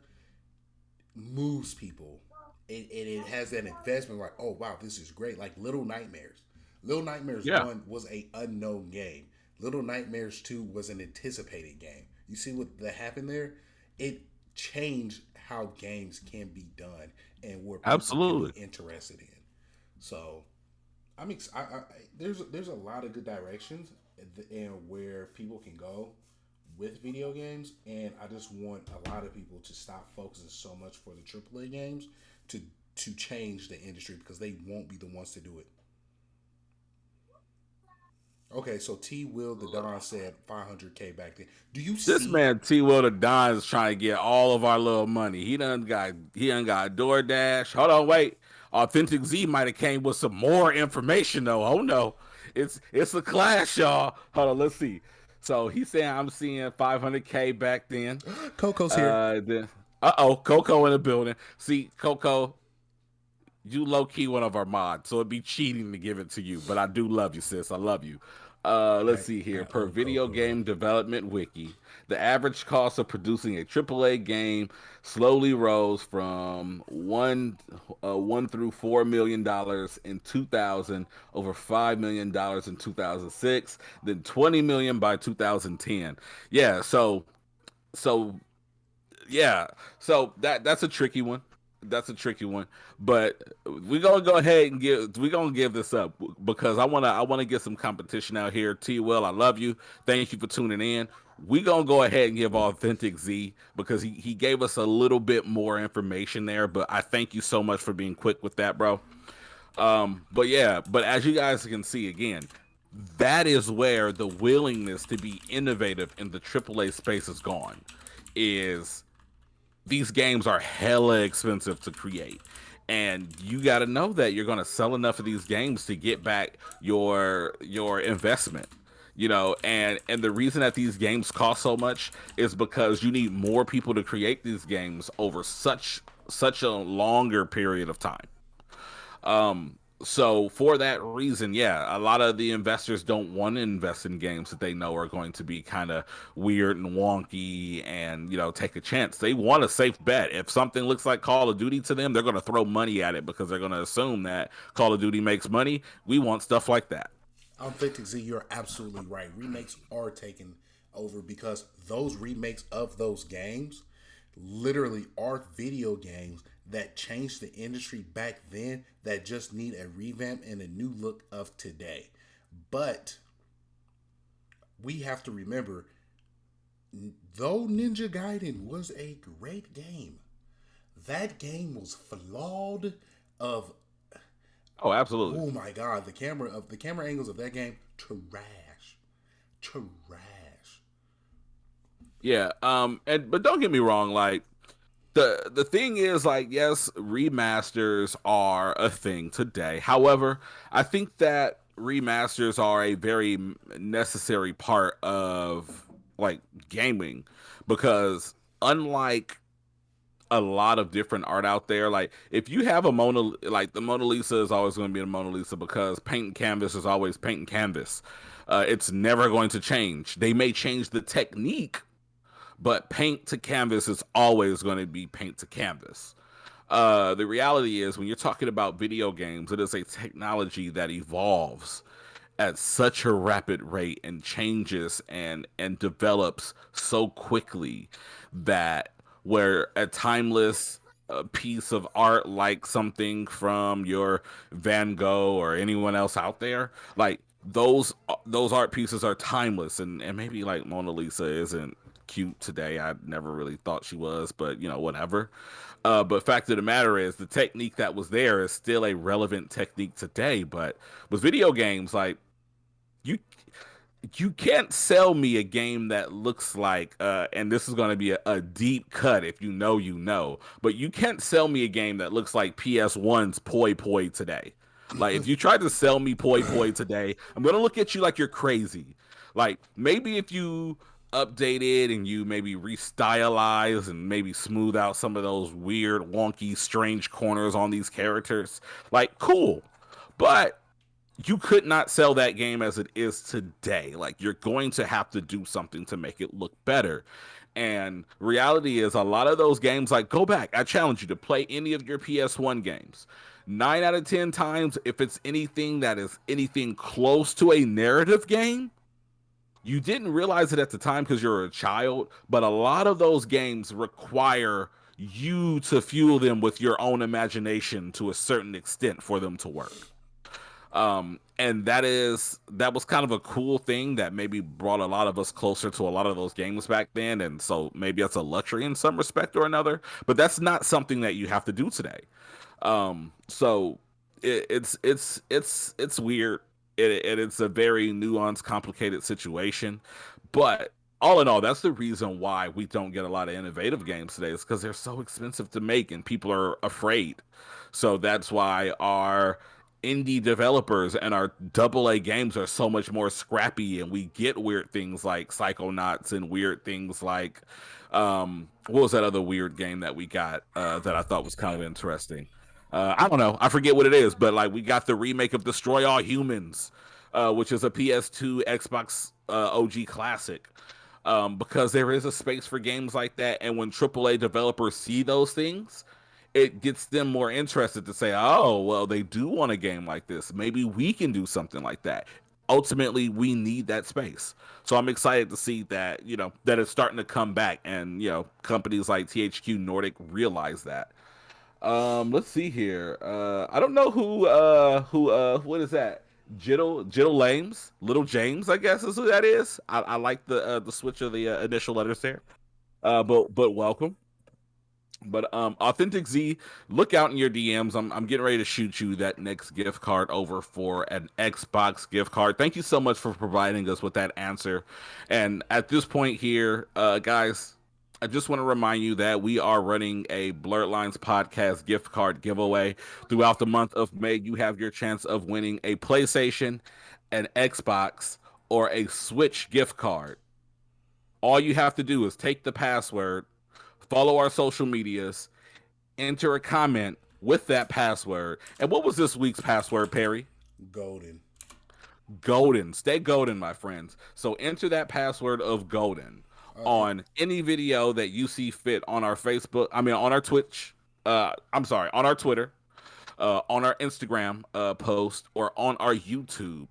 moves people. It has that investment like, oh wow, this is great. Like Little Nightmares. Little Nightmares Yeah, 1 was a unknown game. Little Nightmares 2 was an anticipated game. You see what that happened there? It changed how games can be done and where people can be absolutely. interested in. So there's a lot of good directions and where people can go with video games, and I just want a lot of people to stop focusing so much for the AAA games to to change the industry because they won't be the ones to do it. Okay, so T Will the Don said 500K back then. Do you This see? man T Will the Don is trying to get all of our little money. He done got DoorDash. Hold on, wait. Authentic Z might have came with some more information though. Oh no. It's a clash, y'all. Hold on, let's see. So he's saying I'm seeing 500K back then. Coco's here. Then Coco in the building. See, Coco, you low key one of our mods, so it'd be cheating to give it to you. But I do love you, sis. I love you. Let's see here. I Per own video Coco though. game development wiki, the average cost of producing a AAA game slowly rose from one through $4 million in 2000, over $5 million in 2006, then 20 million by 2010. Yeah. So yeah, so that's a tricky one. That's a tricky one, but we're gonna go ahead and give this up because I wanna get some competition out here. T Will, I love you. Thank you for tuning in. We gonna go ahead and give Authentic Z because he gave us a little bit more information there. But I thank you so much for being quick with that, bro. But yeah, but as you guys can see again, that is where the willingness to be innovative in the AAA space is gone. Is these games are hella expensive to create, and you got to know that you're going to sell enough of these games to get back your investment. And the reason that these games cost so much is because you need more people to create these games over such a longer period of time. So for that reason, yeah, a lot of the investors don't want to invest in games that they know are going to be kind of weird and wonky and, take a chance. They want a safe bet. If something looks like Call of Duty to them, they're going to throw money at it because they're going to assume that Call of Duty makes money. We want stuff like that. Authentic Z, you're absolutely right. Remakes are taken over because those remakes of those games literally are video games that changed the industry back then that just need a revamp and a new look of today. But we have to remember, though Ninja Gaiden was a great game, that game was flawed of Oh, absolutely. oh my god, the camera angles of that game trash. Trash. Yeah. But don't get me wrong, like the thing is, like, yes, remasters are a thing today. However, I think that remasters are a very necessary part of like gaming because unlike a lot of different art out there. Like if you have the Mona Lisa is always going to be the Mona Lisa because paint and canvas is always paint and canvas. It's never going to change. They may change the technique, but paint to canvas is always going to be paint to canvas. The reality is when you're talking about video games, it is a technology that evolves at such a rapid rate and changes and develops so quickly that where a timeless piece of art like something from your Van Gogh or anyone else out there, like those art pieces are timeless and maybe like Mona Lisa isn't cute today. I never really thought she was, but whatever. But fact of the matter is the technique that was there is still a relevant technique today. But with video games, like you you can't sell me a game that looks like and this is going to be a deep cut if but you can't sell me a game that looks like PS1's Poi Poi today. Like if you try to sell me Poi Poi today, I'm going to look at you like you're crazy. Like maybe if you update it and you maybe restylize and maybe smooth out some of those weird wonky strange corners on these characters, like cool. But you could not sell that game as it is today. Like you're going to have to do something to make it look better. And reality is a lot of those games, like go back. I challenge you to play any of your PS1 games. 9 out of 10 times, if it's anything that is anything close to a narrative game, you didn't realize it at the time because you're a child, but a lot of those games require you to fuel them with your own imagination to a certain extent for them to work. And that was kind of a cool thing that maybe brought a lot of us closer to a lot of those games back then, and so maybe that's a luxury in some respect or another. But that's not something that you have to do today. So it's weird. It's a very nuanced, complicated situation, but all in all, that's the reason why we don't get a lot of innovative games today. Is because they're so expensive to make and people are afraid. So that's why our indie developers and our double A games are so much more scrappy, and we get weird things like Psychonauts and weird things like what was that other weird game that we got that I thought was kind of interesting. I don't know. I forget what it is, but like we got the remake of Destroy All Humans, which is a PS2 Xbox OG classic. Because there is a space for games like that, and when AAA developers see those things, it gets them more interested to say, "Oh, well, they do want a game like this. Maybe we can do something like that." Ultimately, we need that space. So I'm excited to see that that it's starting to come back, and companies like THQ Nordic realize that. Let's see here. I don't know who what is that? Jiddle Lames, Little James, I guess is who that is. I like the switch of the initial letters there. But welcome. But Authentic Z, look out in your DMs. I'm getting ready to shoot you that next gift card over for an Xbox gift card. Thank you so much for providing us with that answer. And at this point here, guys, I just want to remind you that we are running a Blerd Lines podcast gift card giveaway throughout the month of May. You have your chance of winning a PlayStation, an Xbox, or a Switch gift card, all you have to do is take the password, follow our social medias, enter a comment with that password. And what was this week's password, Perry? Golden. Golden. Stay golden, my friends. So enter that password of golden on any video that you see fit on our Facebook. I mean, on our Twitch. On our Twitter, on our Instagram post, or on our YouTube.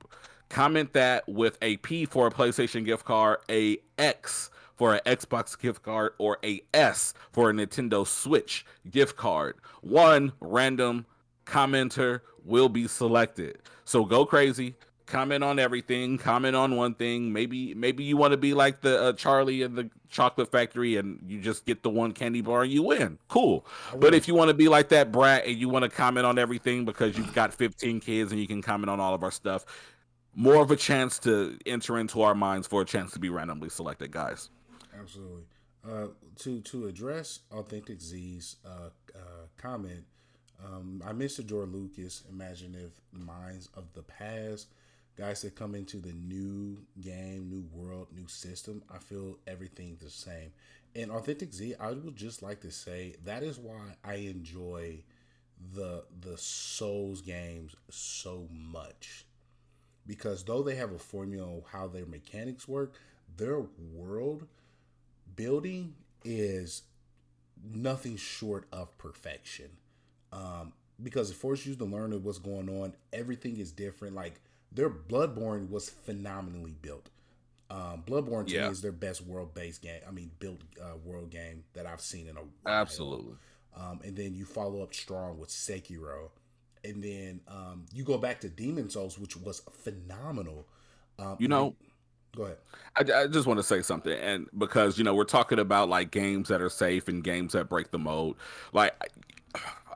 Comment that with a P for a PlayStation gift card, a X for an Xbox gift card, or a S for a Nintendo Switch gift card. One random commenter will be selected. So go crazy. Comment on everything. Comment on one thing. Maybe you want to be like the Charlie in the Chocolate Factory, and you just get the one candy bar and you win. Cool. But if you want to be like that brat and you want to comment on everything because you've got 15 kids and you can comment on all of our stuff, more of a chance to enter into our minds for a chance to be randomly selected, guys. Absolutely. To address Authentic Z's comment, I Mr. George Lucas, imaginative minds of the past, guys that come into the new game, new world, new system. I feel everything's the same. And Authentic Z, I would just like to say that is why I enjoy the Souls games so much. Because though they have a formula of how their mechanics work, their world building is nothing short of perfection. Because it forces you to learn what's going on. Everything is different. Like their Bloodborne was phenomenally built. Bloodborne to me is their best world-based game. I mean, built world game that I've seen in a while. Absolutely. And then you follow up strong with Sekiro. And then you go back to Demon Souls, which was phenomenal. Go ahead. I just want to say something, and because we're talking about like games that are safe and games that break the mold. Like,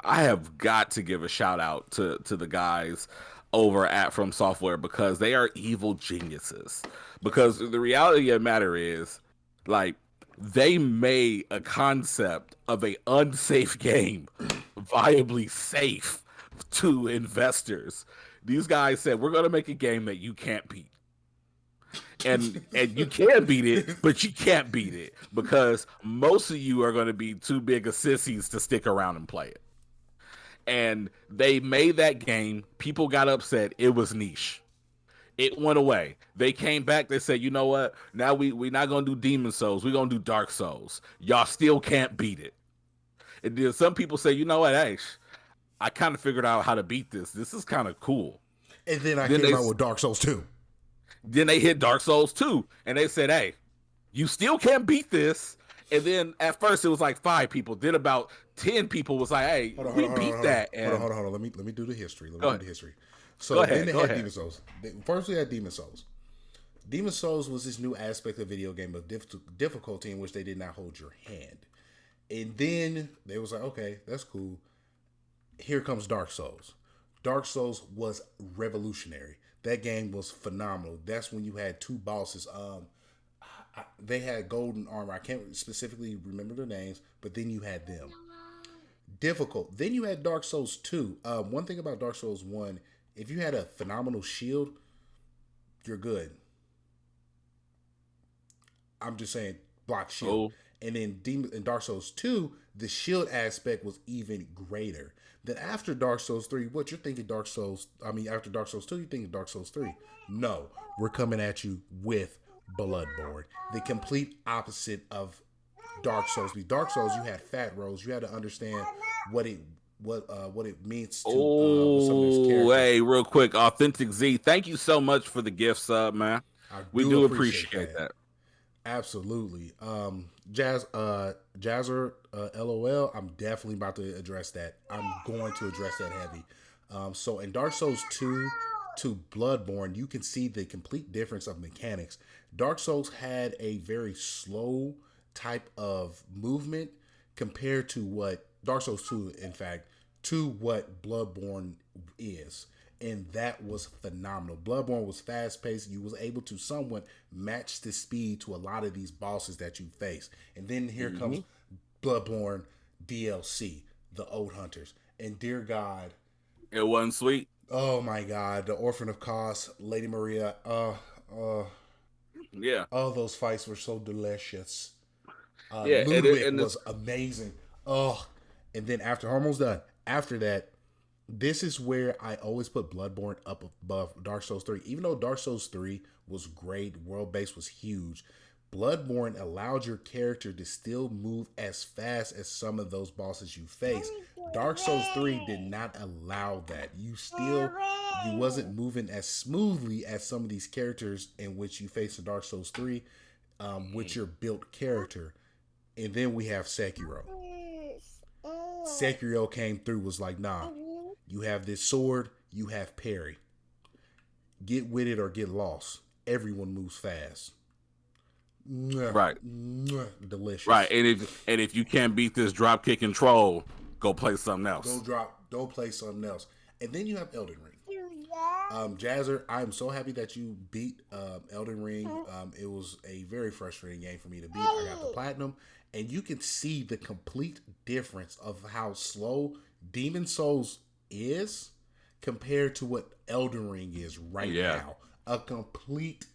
I have got to give a shout out to the guys over at From Software, because they are evil geniuses. Because the reality of the matter is, like, they made a concept of a unsafe game viably safe to investors. These guys said, we're going to make a game that you can't beat. And you can beat it, but you can't beat it because most of you are going to be too big of sissies to stick around and play it. And they made that game. People got upset. It was niche. It went away. They came back. They said, you know what? Now we're not going to do Demon Souls. We're going to do Dark Souls. Y'all still can't beat it. And then some people say, you know what? Hey, I kind of figured out how to beat this. This is kind of cool. And then I came out with Dark Souls 2. Then they hit Dark Souls 2. And they said, hey, you still can't beat this. And then at first it was like 5 people. Then about 10 people was like, hey, we beat that. Hold on. Let me do the history. So then they had Demon Souls. First we had Demon Souls. Demon Souls was this new aspect of video game of difficulty in which they did not hold your hand. And then they was like, okay, that's cool. Here comes Dark Souls. Dark Souls was revolutionary. That game was phenomenal. That's when you had 2 bosses. They had golden armor. I can't specifically remember their names, but then you had them. Difficult. Then you had Dark Souls 2. One thing about Dark Souls 1, if you had a phenomenal shield, you're good. I'm just saying, block shield. And then in Dark Souls 2, the shield aspect was even greater. Then after Dark Souls 3, what you're thinking after Dark Souls 2, you're thinking Dark Souls 3. No, we're coming at you with Bloodborne. The complete opposite of Dark Souls. With Dark Souls, you had fat rolls. You had to understand what it means to some of those characters. Hey, real quick, Authentic Z, thank you so much for the gift sub, man. We do appreciate that. Absolutely. Jazzer, LOL, I'm definitely about to address that. I'm going to address that heavy. So in Dark Souls 2 to Bloodborne, you can see the complete difference of mechanics. Dark Souls had a very slow type of movement compared to what Dark Souls 2, in fact, to what Bloodborne is. And that was phenomenal. Bloodborne was fast-paced. You was able to somewhat match the speed to a lot of these bosses that you face. And then here comes Bloodborne DLC, the Old Hunters. And dear God, it wasn't sweet. Oh my God, the Orphan of Kos, Lady Maria. Uh, Yeah, oh, those fights were so delicious. yeah, Ludwig and was it's amazing. Oh, and then after Hormone's done, after that, this is where I always put Bloodborne up above Dark Souls 3. Even though Dark Souls 3 was great, world base was huge, Bloodborne allowed your character to still move as fast as some of those bosses you face. Dark Souls 3 did not allow that. You wasn't moving as smoothly as some of these characters in which you face in Dark Souls 3 with your built character. And then we have Sekiro. Sekiro came through, was like, nah, you have this sword, you have parry. Get with it or get lost. Everyone moves fast. Mwah, right, mwah, right. delicious. And if you can't beat this drop kick control, go play something else. Don't play something else. And then you have Elden Ring. Jazzer, I'm so happy that you beat Elden Ring. It was a very frustrating game for me to beat. I got the platinum, and you can see the complete difference of how slow Demon Souls is compared to what Elden Ring is right Yeah, now. A complete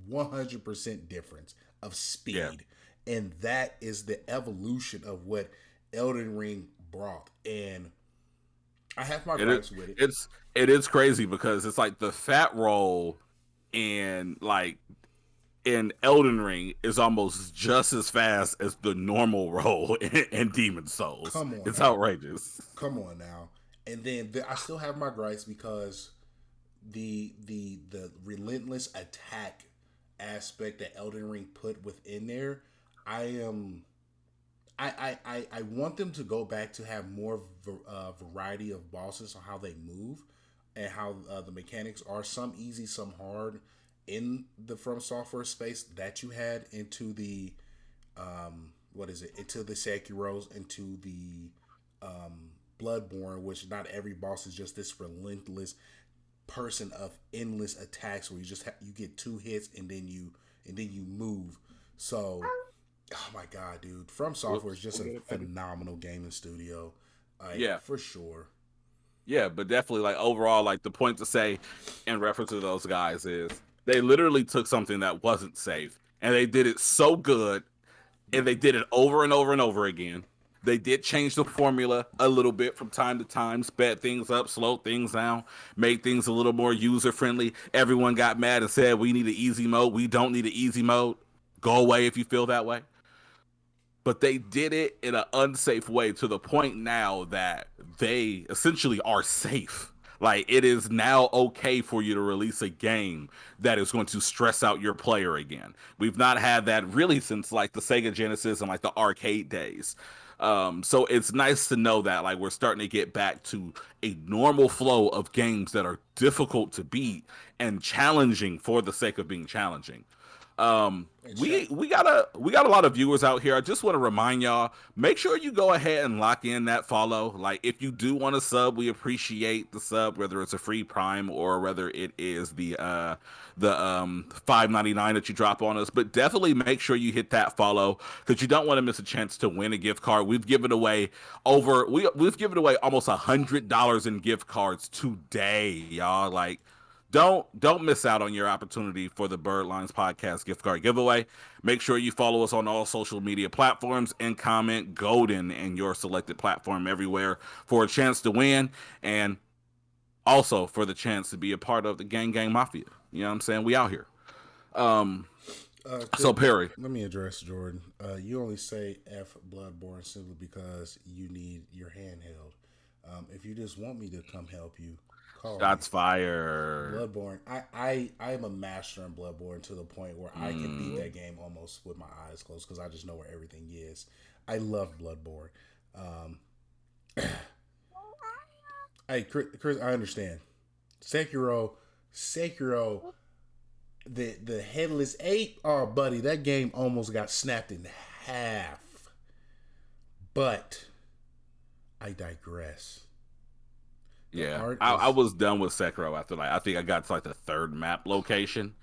100% difference of yeah. speed. And that is the evolution of what Elden Ring brought. And I have my It is gripes with it. it is crazy because it's like the fat roll in like in Elden Ring is almost just as fast as the normal roll in Demon Souls. Come on It's now. outrageous. Come on now. And then I still have my gripes because the relentless attack aspect that Elden Ring put within there, I am I want them to go back to have more variety of bosses on how they move and how the mechanics are. Some easy, some hard in the From Software space that you had into the what is it? Into the Sekiro's, into the Bloodborne, which not every boss is just this relentless person of endless attacks where you just you get two hits and then you move. So, oh my god, dude, From Software is Whoops, just we'll a get it, baby. phenomenal gaming studio, like Yeah, for sure. yeah, but definitely like overall, like the point to say in reference to those guys is they literally took something that wasn't safe and they did it so good and they did it over and over and over again. They did change the formula a little bit from time to time, sped things up, slowed things down, made things a little more user friendly. Everyone got mad and said, "We need an easy mode. We don't need an easy mode. Go away if you feel that way." But they did it in an unsafe way to the point now that they essentially are safe. Like it is now okay for you to release a game that is going to stress out your player again. We've not had that really since like the Sega Genesis and like the arcade days. So it's nice to know that like we're starting to get back to a normal flow of games that are difficult to beat and challenging for the sake of being challenging. And We got a lot of viewers out here. I just want to remind y'all, make sure you go ahead and lock in that follow. Like if you do want to sub, we appreciate the sub, whether it's a free prime or whether it is the $5.99 that you drop on us. But definitely make sure you hit that follow because you don't want to miss a chance to win a gift card. We've given away almost $100 in gift cards today, y'all. Like don't miss out on your opportunity for the Blerd Lines podcast gift card giveaway. Make sure you follow us on all social media platforms and comment golden in your selected platform everywhere for a chance to win and also for the chance to be a part of the gang mafia. You know what I'm saying? We out here. Um so Perry. let me address Jordan. You only say F Bloodborne simply because you need your hand held. If you just want me to come help you, call me. Shots fired. Bloodborne. I am a master in Bloodborne to the point where I can beat that game almost with my eyes closed because I just know where everything is. I love Bloodborne. Um, hey, Chris, I understand. Sekiro, the headless ape. Oh, buddy, that game almost got snapped in half. But I digress. The Yeah, art I is was done with Sekiro after like I think I got to like the third map location.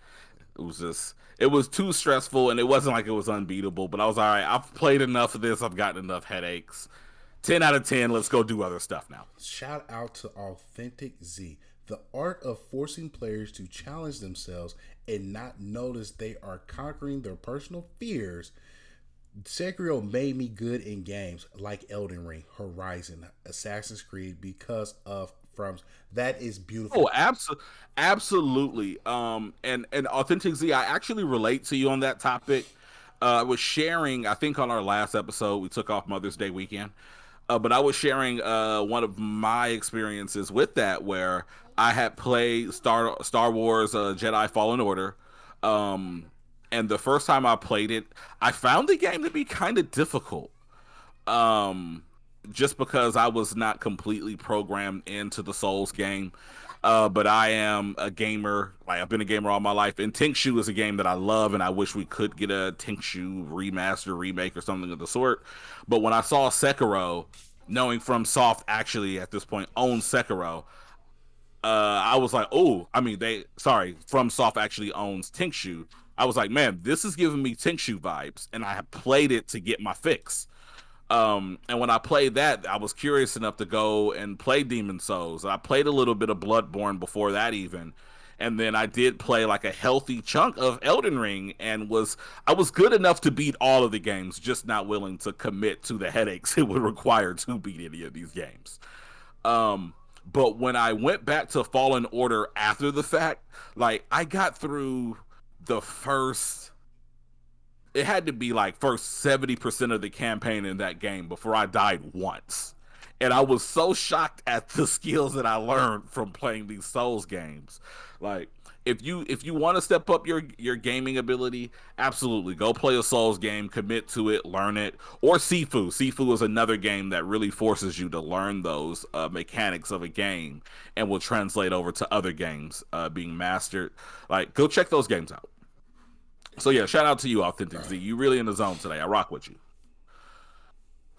It was too stressful and it wasn't like it was unbeatable. But I was all right. I've played enough of this. I've gotten enough headaches. 10 out of 10. Let's go do other stuff now. shout out to Authentic Z. The art of forcing players to challenge themselves and not notice they are conquering their personal fears. Sekiro made me good in games like Elden Ring, Horizon, Assassin's Creed because of from that is beautiful. Oh, absolutely. And Authentic Z, I actually relate to you on that topic. I was sharing, I think on our last episode, we took off Mother's Day weekend. But I was sharing one of my experiences with that, where I had played Star Wars Jedi Fallen Order, um, and the first time I played it, I found the game to be kind of difficult. Um, just because I was not completely programmed into the Souls game. But I am a gamer. Like, I've been a gamer all my life, and Tinkshu is a game that I love, and I wish we could get a Tinkshu remaster, remake, or something of the sort. But when I saw Sekiro, knowing From Soft actually at this point owns Sekiro, I was like, oh, I mean, From Soft actually owns Tinkshu. I was like, man, this is giving me Tinkshu vibes, and I have played it to get my fix. And when I played that, I was curious enough to go and play Demon Souls. I played a little bit of Bloodborne before that even. And then I did play like a healthy chunk of Elden Ring, and I was good enough to beat all of the games, just not willing to commit to the headaches it would require to beat any of these games. Um, but when I went back to Fallen Order after the fact, like, I got through the first, it had to be like first 70% of the campaign in that game before I died once. And I was so shocked at the skills that I learned from playing these Souls games. Like, if you want to step up your gaming ability, absolutely go play a Souls game, commit to it, learn it. Or Sifu. Sifu is another game that really forces you to learn those mechanics of a game and will translate over to other games being mastered. Like, go check those games out. So yeah, shout out to you, Authentic Z. You really in the zone today. I rock with you.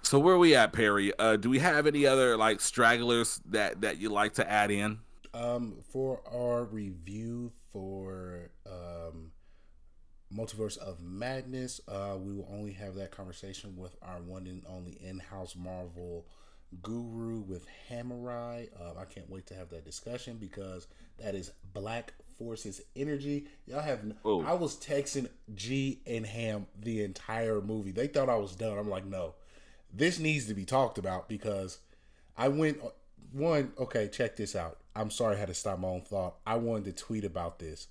So where are we at, Perry? Do we have any other like stragglers that you like to add in? For our review for Multiverse of Madness, we will only have that conversation with our one and only in-house Marvel guru with Hammerai. I can't wait to have that discussion because that is Black Forces energy. Y'all have. Oh. I was texting G and Ham the entire movie. They thought I was done. I'm like, no, this needs to be talked about because I went one. Okay, check this out. I'm sorry I had to stop my own thought. I wanted to tweet about this.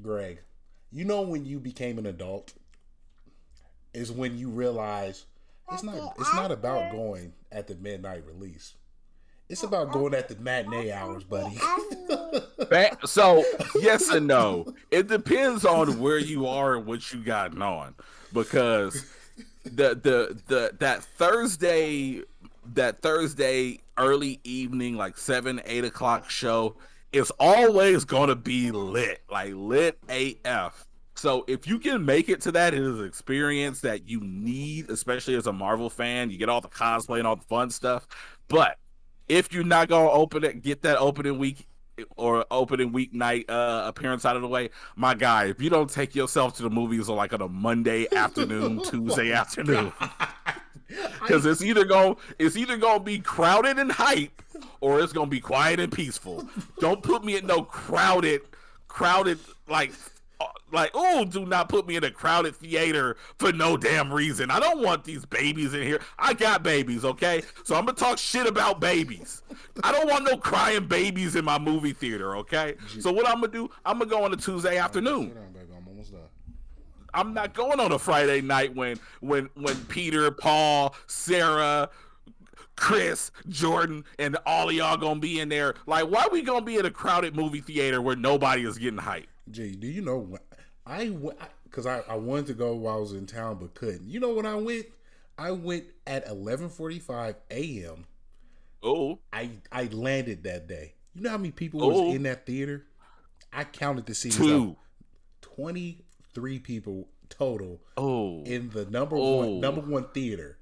Greg, you know when you became an adult is when you realize it's not about going at the midnight release. It's about going at the matinee hours, buddy. So yes and no. It depends on where you are and what you got on, because that Thursday early evening, like 7-8 o'clock show is always gonna be lit, like lit AF. So if you can make it to that, it is an experience that you need, especially as a Marvel fan. You get all the cosplay and all the fun stuff. But if you're not gonna get that opening week or opening weeknight appearance out of the way, my guy, if you don't take yourself to the movies on a Monday afternoon, Tuesday afternoon, because it's either gonna be crowded and hype, or it's gonna be quiet and peaceful. Don't put me in no crowded oh, do not put me in a crowded theater for no damn reason. I don't want these babies in here. I got babies, okay? So I'm gonna talk shit about babies. I don't want no crying babies in my movie theater, okay? So what I'm gonna do, I'm gonna go on a Tuesday afternoon. Sit down, baby. I'm almost done. I'm not going on a Friday night when Peter, Paul, Sarah, Chris, Jordan, and all of y'all gonna be in there. Like, why are we gonna be in a crowded movie theater where nobody is getting hyped? Gee, do you know I went because I wanted to go while I was in town but couldn't. You know when I went? I went at 11:45 a.m. Oh, I landed that day. You know how many people was in that theater? I counted the seats. 23 people total. Oh, in the number one theater.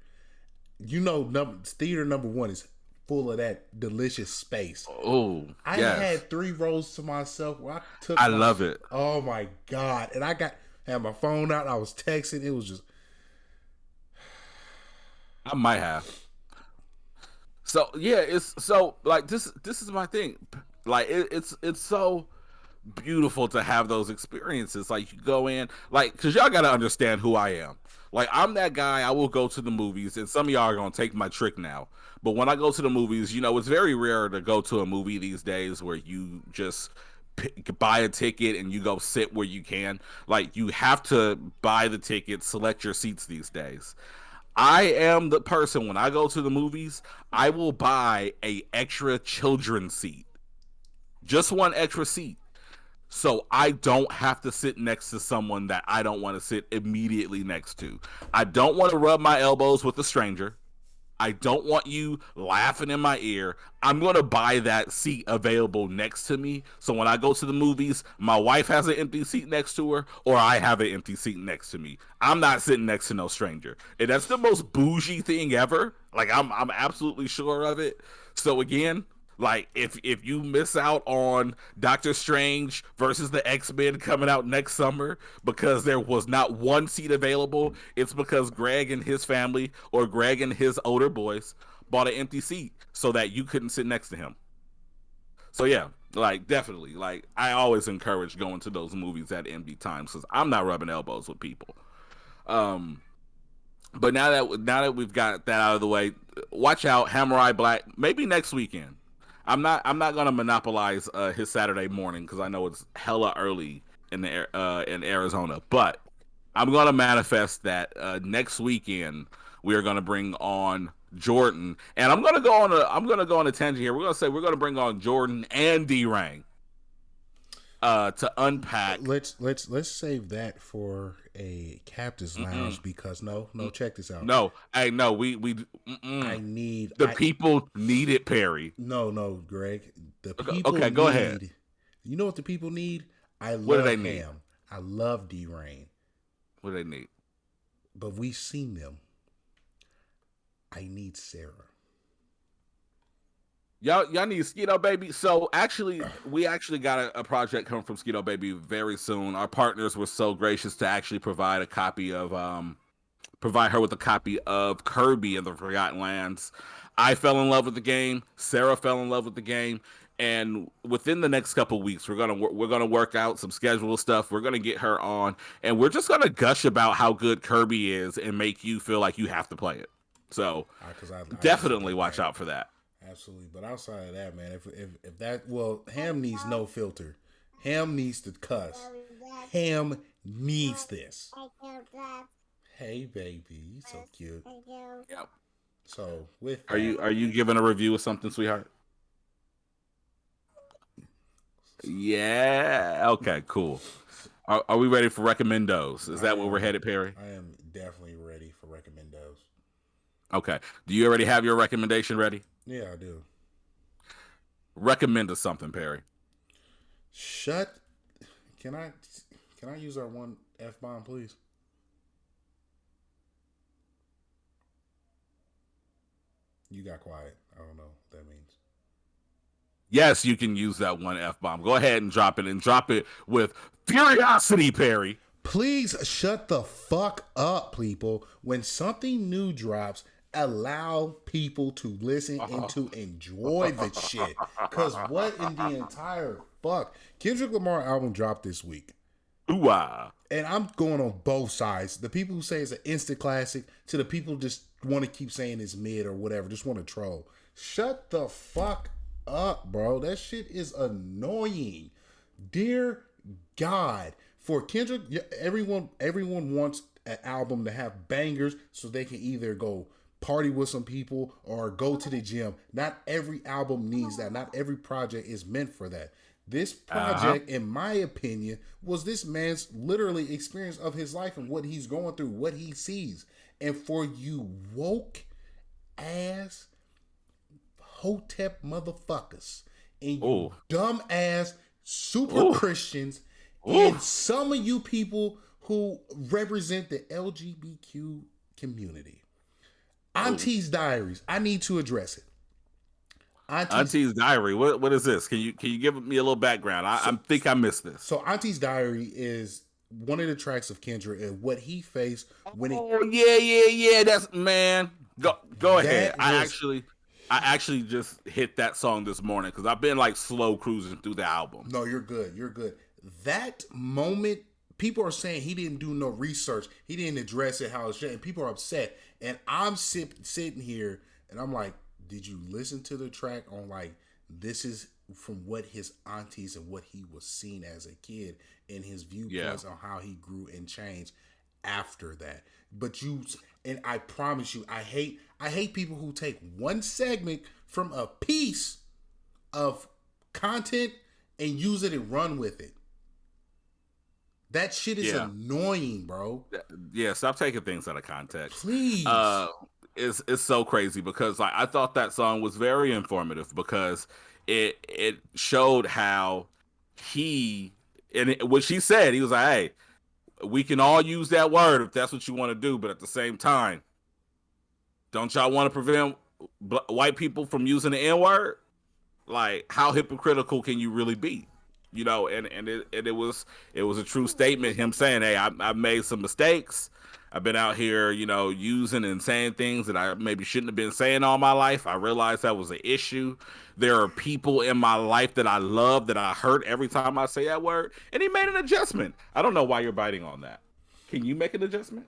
You know, theater number one is full of that delicious space. Oh, I had 3 rows to myself where I love it. Oh my God. And I had my phone out. I was texting. It was just. I might have. So yeah, it's so like this is my thing. Like it's so beautiful to have those experiences. Like you go in, like, because y'all got to understand who I am. Like I'm that guy. I will go to the movies, and some of y'all are gonna take my trick now. But when I go to the movies, you know, it's very rare to go to a movie these days where you just buy a ticket and you go sit where you can. Like you have to buy the ticket, select your seats these days. I am the person when I go to the movies, I will buy a extra children seat, just one extra seat, so I don't have to sit next to someone that I don't want to sit immediately next to. I don't want to rub my elbows with a stranger. I don't want you laughing in my ear. I'm going to buy that seat available next to me. So when I go to the movies, my wife has an empty seat next to her, or I have an empty seat next to me. I'm not sitting next to no stranger. And that's the most bougie thing ever. Like I'm absolutely sure of it. So again, like if you miss out on Doctor Strange versus the X-Men coming out next summer because there was not one seat available, it's because Greg and his family or Greg and his older boys bought an empty seat so that you couldn't sit next to him. So yeah, like definitely, like I always encourage going to those movies at empty times because I'm not rubbing elbows with people. Um, but now that we've got that out of the way, watch out, Hammer Eye Black, maybe next weekend. I'm not gonna monopolize his Saturday morning because I know it's hella early in Arizona. But I'm gonna manifest that next weekend we are gonna bring on Jordan, and I'm gonna go on a tangent here. We're gonna bring on Jordan and D-Rang to unpack. Let's save that for a captain's lounge because no, check this out. No, hey, no, we I need people need it, Perry. No, Greg. The people okay, go ahead. You know what the people need? What do they need? Ham. I love D-Rain. What do they need? But we've seen them. I need Sarah. Y'all need Skeeto Baby. So actually, we actually got a project coming from Skeeto Baby very soon. Our partners were so gracious to actually provide her with a copy of Kirby and the Forgotten Lands. I fell in love with the game. Sarah fell in love with the game. And within the next couple weeks, we're gonna work out some schedule stuff. We're gonna get her on, and we're just gonna gush about how good Kirby is and make you feel like you have to play it. So definitely watch out for that. Absolutely, but outside of that, man, if that, well, Ham needs no filter. Ham needs to cuss. Ham needs this. Hey, baby, you so cute. Yep. So with are you giving a review of something, sweetheart? Yeah. Okay. Cool. Are we ready for recommendos? Is that where we're headed, Perry? I am definitely ready for recommendos. Okay. Do you already have your recommendation ready? Yeah, I do. Recommend us something, Perry. Can I use our one F-bomb, please? You got quiet. I don't know what that means. Yes, you can use that one F-bomb. Go ahead and drop it with furiosity, Perry. Please shut the fuck up, people. When something new drops, allow people to listen and to enjoy the shit. Because what in the entire fuck? Kendrick Lamar album dropped this week. Ooh-ah. And I'm going on both sides. The people who say it's an instant classic to the people who just want to keep saying it's mid or whatever, just want to troll. Shut the fuck up, bro. That shit is annoying. Dear God. For Kendrick, everyone wants an album to have bangers so they can either go party with some people or go to the gym. Not every album needs that. Not every project is meant for that. This project, in my opinion, was this man's literally experience of his life and what he's going through, what he sees. And for you woke ass Hotep motherfuckers and you dumb ass super Christians and some of you people who represent the LGBTQ community. Auntie's Diaries. I need to address it. Auntie's Diary. What is this? Can you give me a little background? I think I missed this. So Auntie's Diary is one of the tracks of Kendrick and what he faced when yeah. That's, man. Go ahead. I actually just hit that song this morning because I've been like slow cruising through the album. No, you're good. You're good. That moment, people are saying he didn't do no research. He didn't address it how it should. And people are upset. And I'm sitting here and I'm like, did you listen to the track on like, this is from what his aunties and what he was seen as a kid and his viewpoints on how he grew and changed after that. But and I promise you, I hate people who take one segment from a piece of content and use it and run with it. That shit is annoying, bro. Yeah, stop taking things out of context. Please. It's so crazy because like I thought that song was very informative because it showed how what she said, he was like, hey, we can all use that word if that's what you want to do, but at the same time, don't y'all want to prevent white people from using the N-word? Like, how hypocritical can you really be? You know, and it was a true statement. Him saying, "Hey, I've made some mistakes. I've been out here, you know, using and saying things that I maybe shouldn't have been saying all my life. I realized that was an issue. There are people in my life that I love that I hurt every time I say that word." And he made an adjustment. I don't know why you're biting on that. Can you make an adjustment?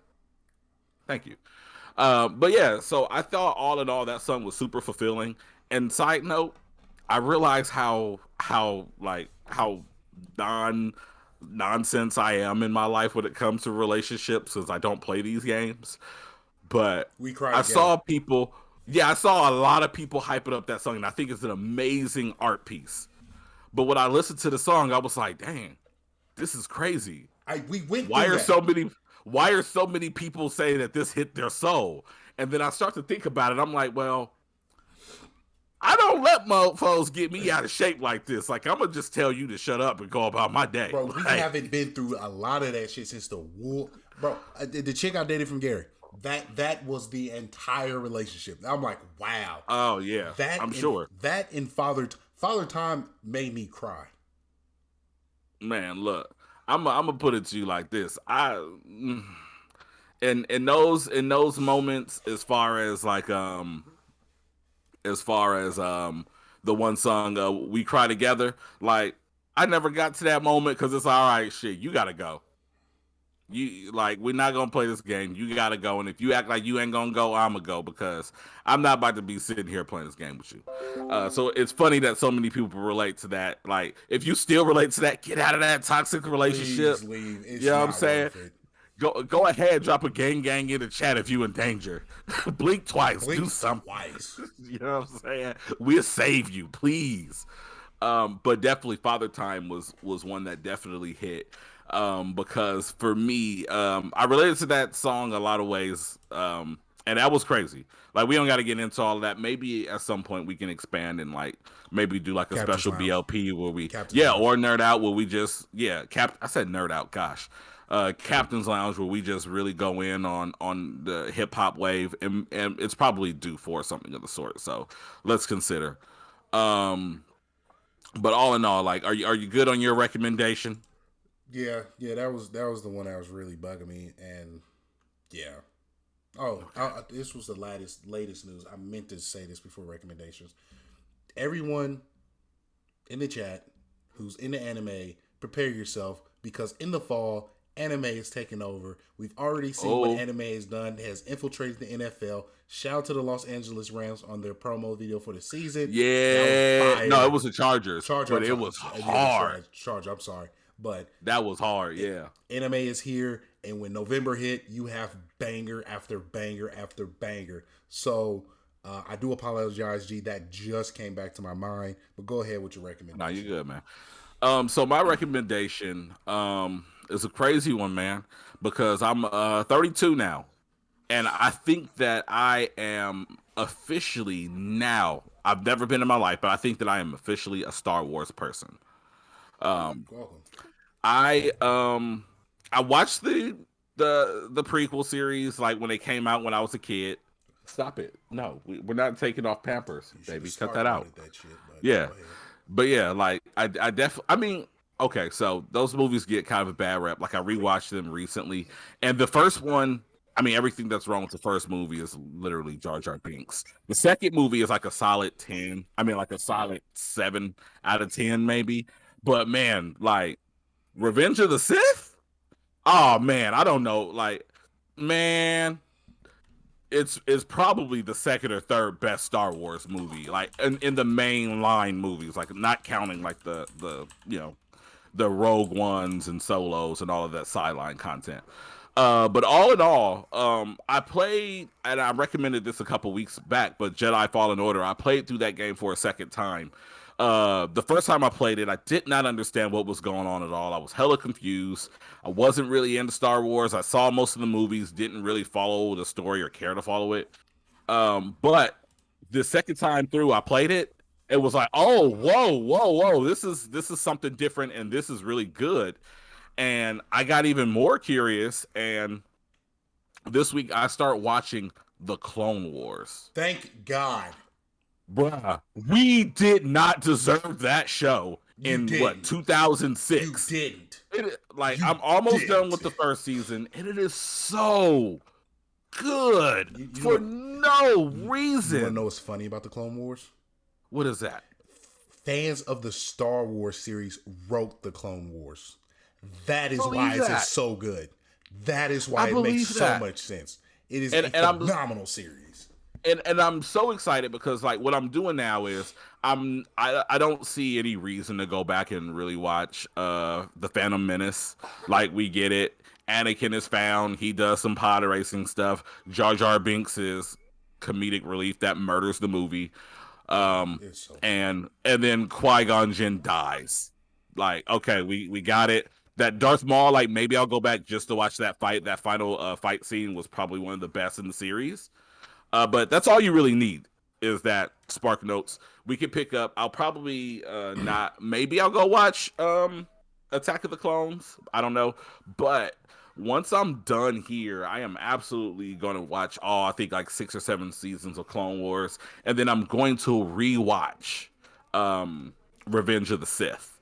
Thank you. But yeah, so I thought all in all that song was super fulfilling. And side note, I realized how nonsense I am in my life when it comes to relationships, since I don't play these games. But I saw a lot of people hyping up that song, and I think it's an amazing art piece. But when I listened to the song, I was like, dang, this is crazy. Why are so many people saying that this hit their soul? And then I start to think about it. I'm like, well, I don't let mofos get me out of shape like this. Like, I'm going to just tell you to shut up and go about my day. Bro, we haven't been through a lot of that shit since the war. Bro, the chick I dated from Gary, that was the entire relationship. I'm like, wow. Oh, yeah. I'm sure. That and Father Time made me cry. Man, look, I'm gonna put it to you like this. In those moments, as far as the one song "We Cry Together," like I never got to that moment because it's all right. Shit, you gotta go. We're not gonna play this game. You gotta go, and if you act like you ain't gonna go, I'ma go because I'm not about to be sitting here playing this game with you. So it's funny that so many people relate to that. Like, if you still relate to that, get out of that toxic relationship. Please leave. You know what I'm saying? Go ahead, drop a gang in the chat if you in danger. Blink twice. Do something. Twice. You know what I'm saying? We'll save you, please. But definitely Father Time was one that definitely hit. Because for me, I related to that song a lot of ways. And that was crazy. Like, we don't got to get into all of that. Maybe at some point we can expand and like maybe do like a Captain's special Lounge. BLP where we Lounge. Or Nerd Out where we just I said Nerd Out, gosh. Captain's Lounge where we just really go in on the hip hop wave, and it's probably due for something of the sort. So let's consider. But all in all, like, are you good on your recommendation? Yeah, that was the one that was really bugging me, and yeah. Oh, this was the latest news. I meant to say this before recommendations. Everyone in the chat who's into anime, prepare yourself because in the fall, anime is taking over. We've already seen what anime has done. It has infiltrated the NFL. Shout out to the Los Angeles Rams on their promo video for the season. Yeah. No, it was the Chargers. But it was hard. Charger, I'm sorry. But that was hard, yeah. Anime is here, and when November hit, you have banger after banger after banger. So I do apologize, G. That just came back to my mind. But go ahead with your recommendation. No, you're good, man. So my recommendation is a crazy one, man, because I'm 32 now, and I think that I am officially now. I've never been in my life, but I think that I am officially a Star Wars person. Welcome. I watched the prequel series like when they came out when I was a kid. Stop it! No, we're not taking off Pampers, baby. Cut that out. That shit, yeah, but yeah, like I definitely. I mean, okay, so those movies get kind of a bad rep. Like I rewatched them recently, and the first one I mean, everything that's wrong with the first movie is literally Jar Jar Binks. The second movie is like a solid 10. I mean, like a solid 7 out of 10, maybe. But man, like Revenge of the Sith? Oh man, I don't know. Like, man, it's probably the second or third best Star Wars movie. Like in the main line movies, like not counting like the the Rogue Ones and Solos and all of that sideline content. But all in all, I played, and I recommended this a couple weeks back, but Jedi Fallen Order, I played through that game for a second time. The first time I played it, I did not understand what was going on at all. I was hella confused. I wasn't really into Star Wars. I saw most of the movies, didn't really follow the story or care to follow it. But the second time through, I played it. It was like, oh, whoa! This is something different, and this is really good. And I got even more curious. And this week, I start watching the Clone Wars. Thank God. Bruh, we did not deserve that show in what 2006. You didn't. I'm almost done with the first season, and it is so good for no reason. You want to know what's funny about the Clone Wars? What is that? Fans of the Star Wars series wrote the Clone Wars. That is why it's so good. That is why it makes so much sense. It is a phenomenal series. And I'm so excited because like what I'm doing now is I don't see any reason to go back and really watch The Phantom Menace. Like we get it. Anakin is found. He does some pod racing stuff. Jar Jar Binks is comedic relief that murders the movie. And then Qui-Gon Jinn dies. Like, okay, we got it. That Darth Maul, like maybe I'll go back just to watch that fight. That final fight scene was probably one of the best in the series. But that's all you really need is that Spark Notes. We can pick up. I'll probably not. Maybe I'll go watch Attack of the Clones. I don't know. But once I'm done here, I am absolutely going to watch all, I think, like 6 or 7 seasons of Clone Wars. And then I'm going to rewatch Revenge of the Sith.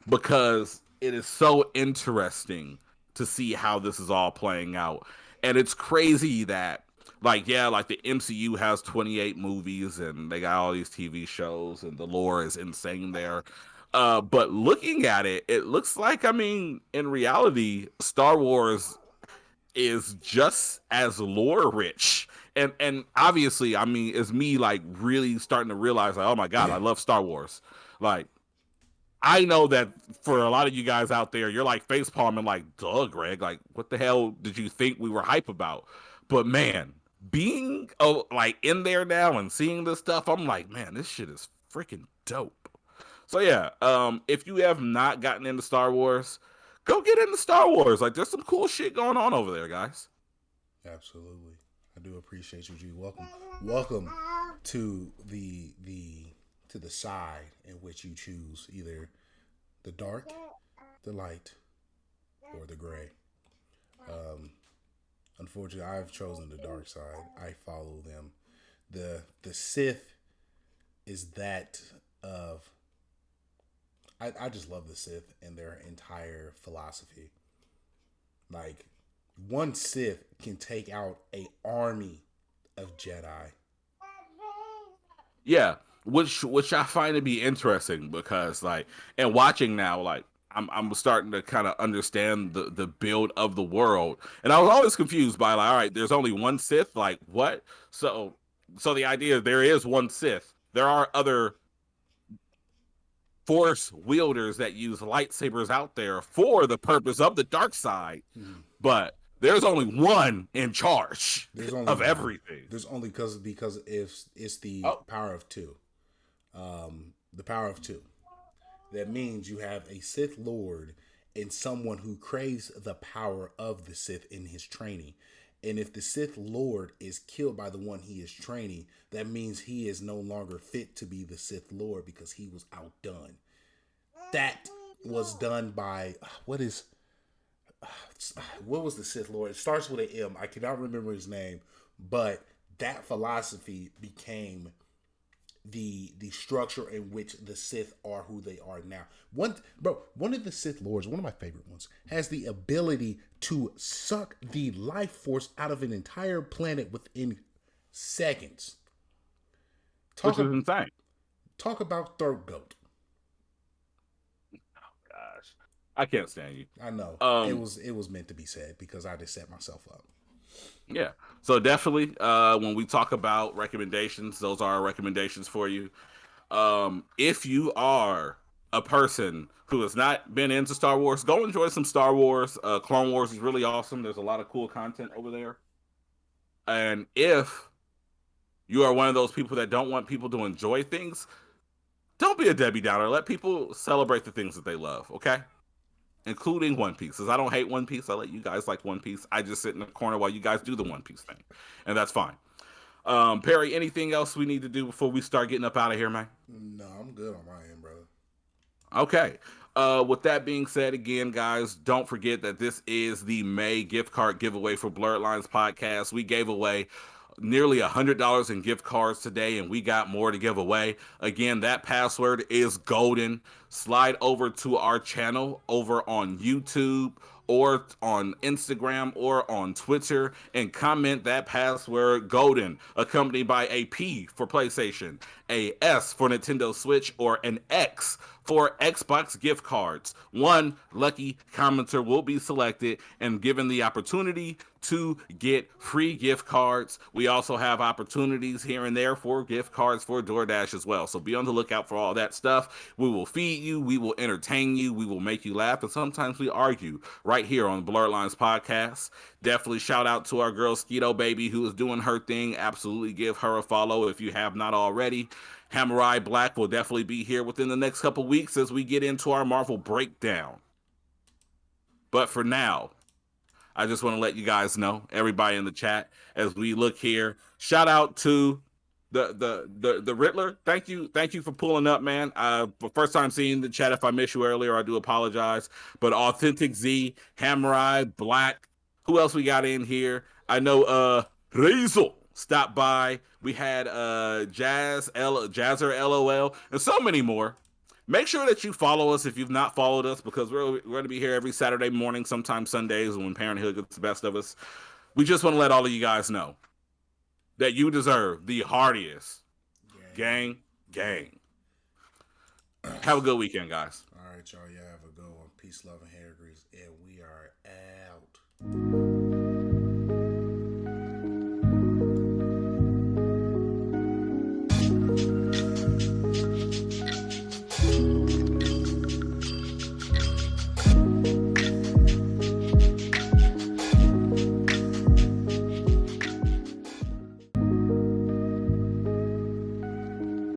Because it is so interesting to see how this is all playing out. And it's crazy that like the MCU has 28 movies and they got all these TV shows and the lore is insane there. But looking at it, it looks like, I mean, in reality, Star Wars is just as lore rich. And obviously, I mean, it's me like really starting to realize like, oh my God, I love Star Wars. Like, I know that for a lot of you guys out there, you're like face palming like, duh, Greg, like what the hell did you think we were hype about? But man, being like in there now and seeing this stuff, I'm like, man, this shit is freaking dope. So yeah, if you have not gotten into Star Wars, go get into Star Wars. Like there's some cool shit going on over there, guys. Absolutely. I do appreciate you, G. Welcome to the side in which you choose either the dark, the light, or the gray. Unfortunately, I've chosen the dark side. I follow them. The Sith is that of... I just love the Sith and their entire philosophy. Like, one Sith can take out an army of Jedi. Yeah, which I find to be interesting because like, and watching now, like I'm starting to kind of understand the build of the world, and I was always confused by like, all right, there's only one Sith, like what? So the idea there is one Sith. There are other Force wielders that use lightsabers out there for the purpose of the dark side, but there's only one in charge of everything. There's only because if it's the power of two. The power of two. That means you have a Sith Lord and someone who craves the power of the Sith in his training. And if the Sith Lord is killed by the one he is training, that means he is no longer fit to be the Sith Lord because he was outdone. That was done by... What was the Sith Lord? It starts with an M. I cannot remember his name. But that philosophy became the structure in which the Sith are who they are now. One of the Sith lords, one of my favorite ones, has the ability to suck the life force out of an entire planet within seconds. Which is insane. Talk about throat goat. Gosh, I can't stand you. I know it was meant to be said because I just set myself up. Yeah. So definitely, when we talk about recommendations, those are our recommendations for you. If you are a person who has not been into Star Wars, go enjoy some Star Wars. Clone Wars is really awesome. There's a lot of cool content over there. And if you are one of those people that don't want people to enjoy things, don't be a Debbie Downer. Let people celebrate the things that they love, okay? Including One Piece. Because I don't hate One Piece. I let you guys like One Piece. I just sit in the corner while you guys do the One Piece thing. And that's fine. Perry, anything else we need to do before we start getting up out of here, man? No, I'm good on my end, brother. Okay. With that being said, again, guys, don't forget that this is the May gift card giveaway for Blerd Lines podcast. We gave away nearly $100 in gift cards today, and we got more to give away. Again, that password is golden. Slide over to our channel over on YouTube or on Instagram or on Twitter and comment that password golden, accompanied by a P for PlayStation, a S for Nintendo Switch, or an X for Xbox gift cards. One lucky commenter will be selected and given the opportunity to get free gift cards. We also have opportunities here and there for gift cards for DoorDash as well. So be on the lookout for all that stuff. We will feed you, we will entertain you, we will make you laugh, and sometimes we argue right here on the Blerd Lines podcast. Definitely shout out to our girl Skeeto Baby, who is doing her thing. Absolutely give her a follow if you have not already. Hamurai Black will definitely be here within the next couple weeks as we get into our Marvel breakdown. But for now, I just want to let you guys know, everybody in the chat, as we look here. Shout out to the Riddler. Thank you for pulling up, man. First time seeing the chat. If I missed you earlier, I do apologize. But Authentic Z, Hamurai Black. Who else we got in here? I know Razel stopped by. We had Jazzer LOL, and so many more. Make sure that you follow us if you've not followed us, because we're going to be here every Saturday morning, sometimes Sundays when parenthood gets the best of us. We just want to let all of you guys know that you deserve the hardiest gang. Have a good weekend, guys. All right, y'all. Y'all have a good one. Peace, love, and hair grease. And we are out.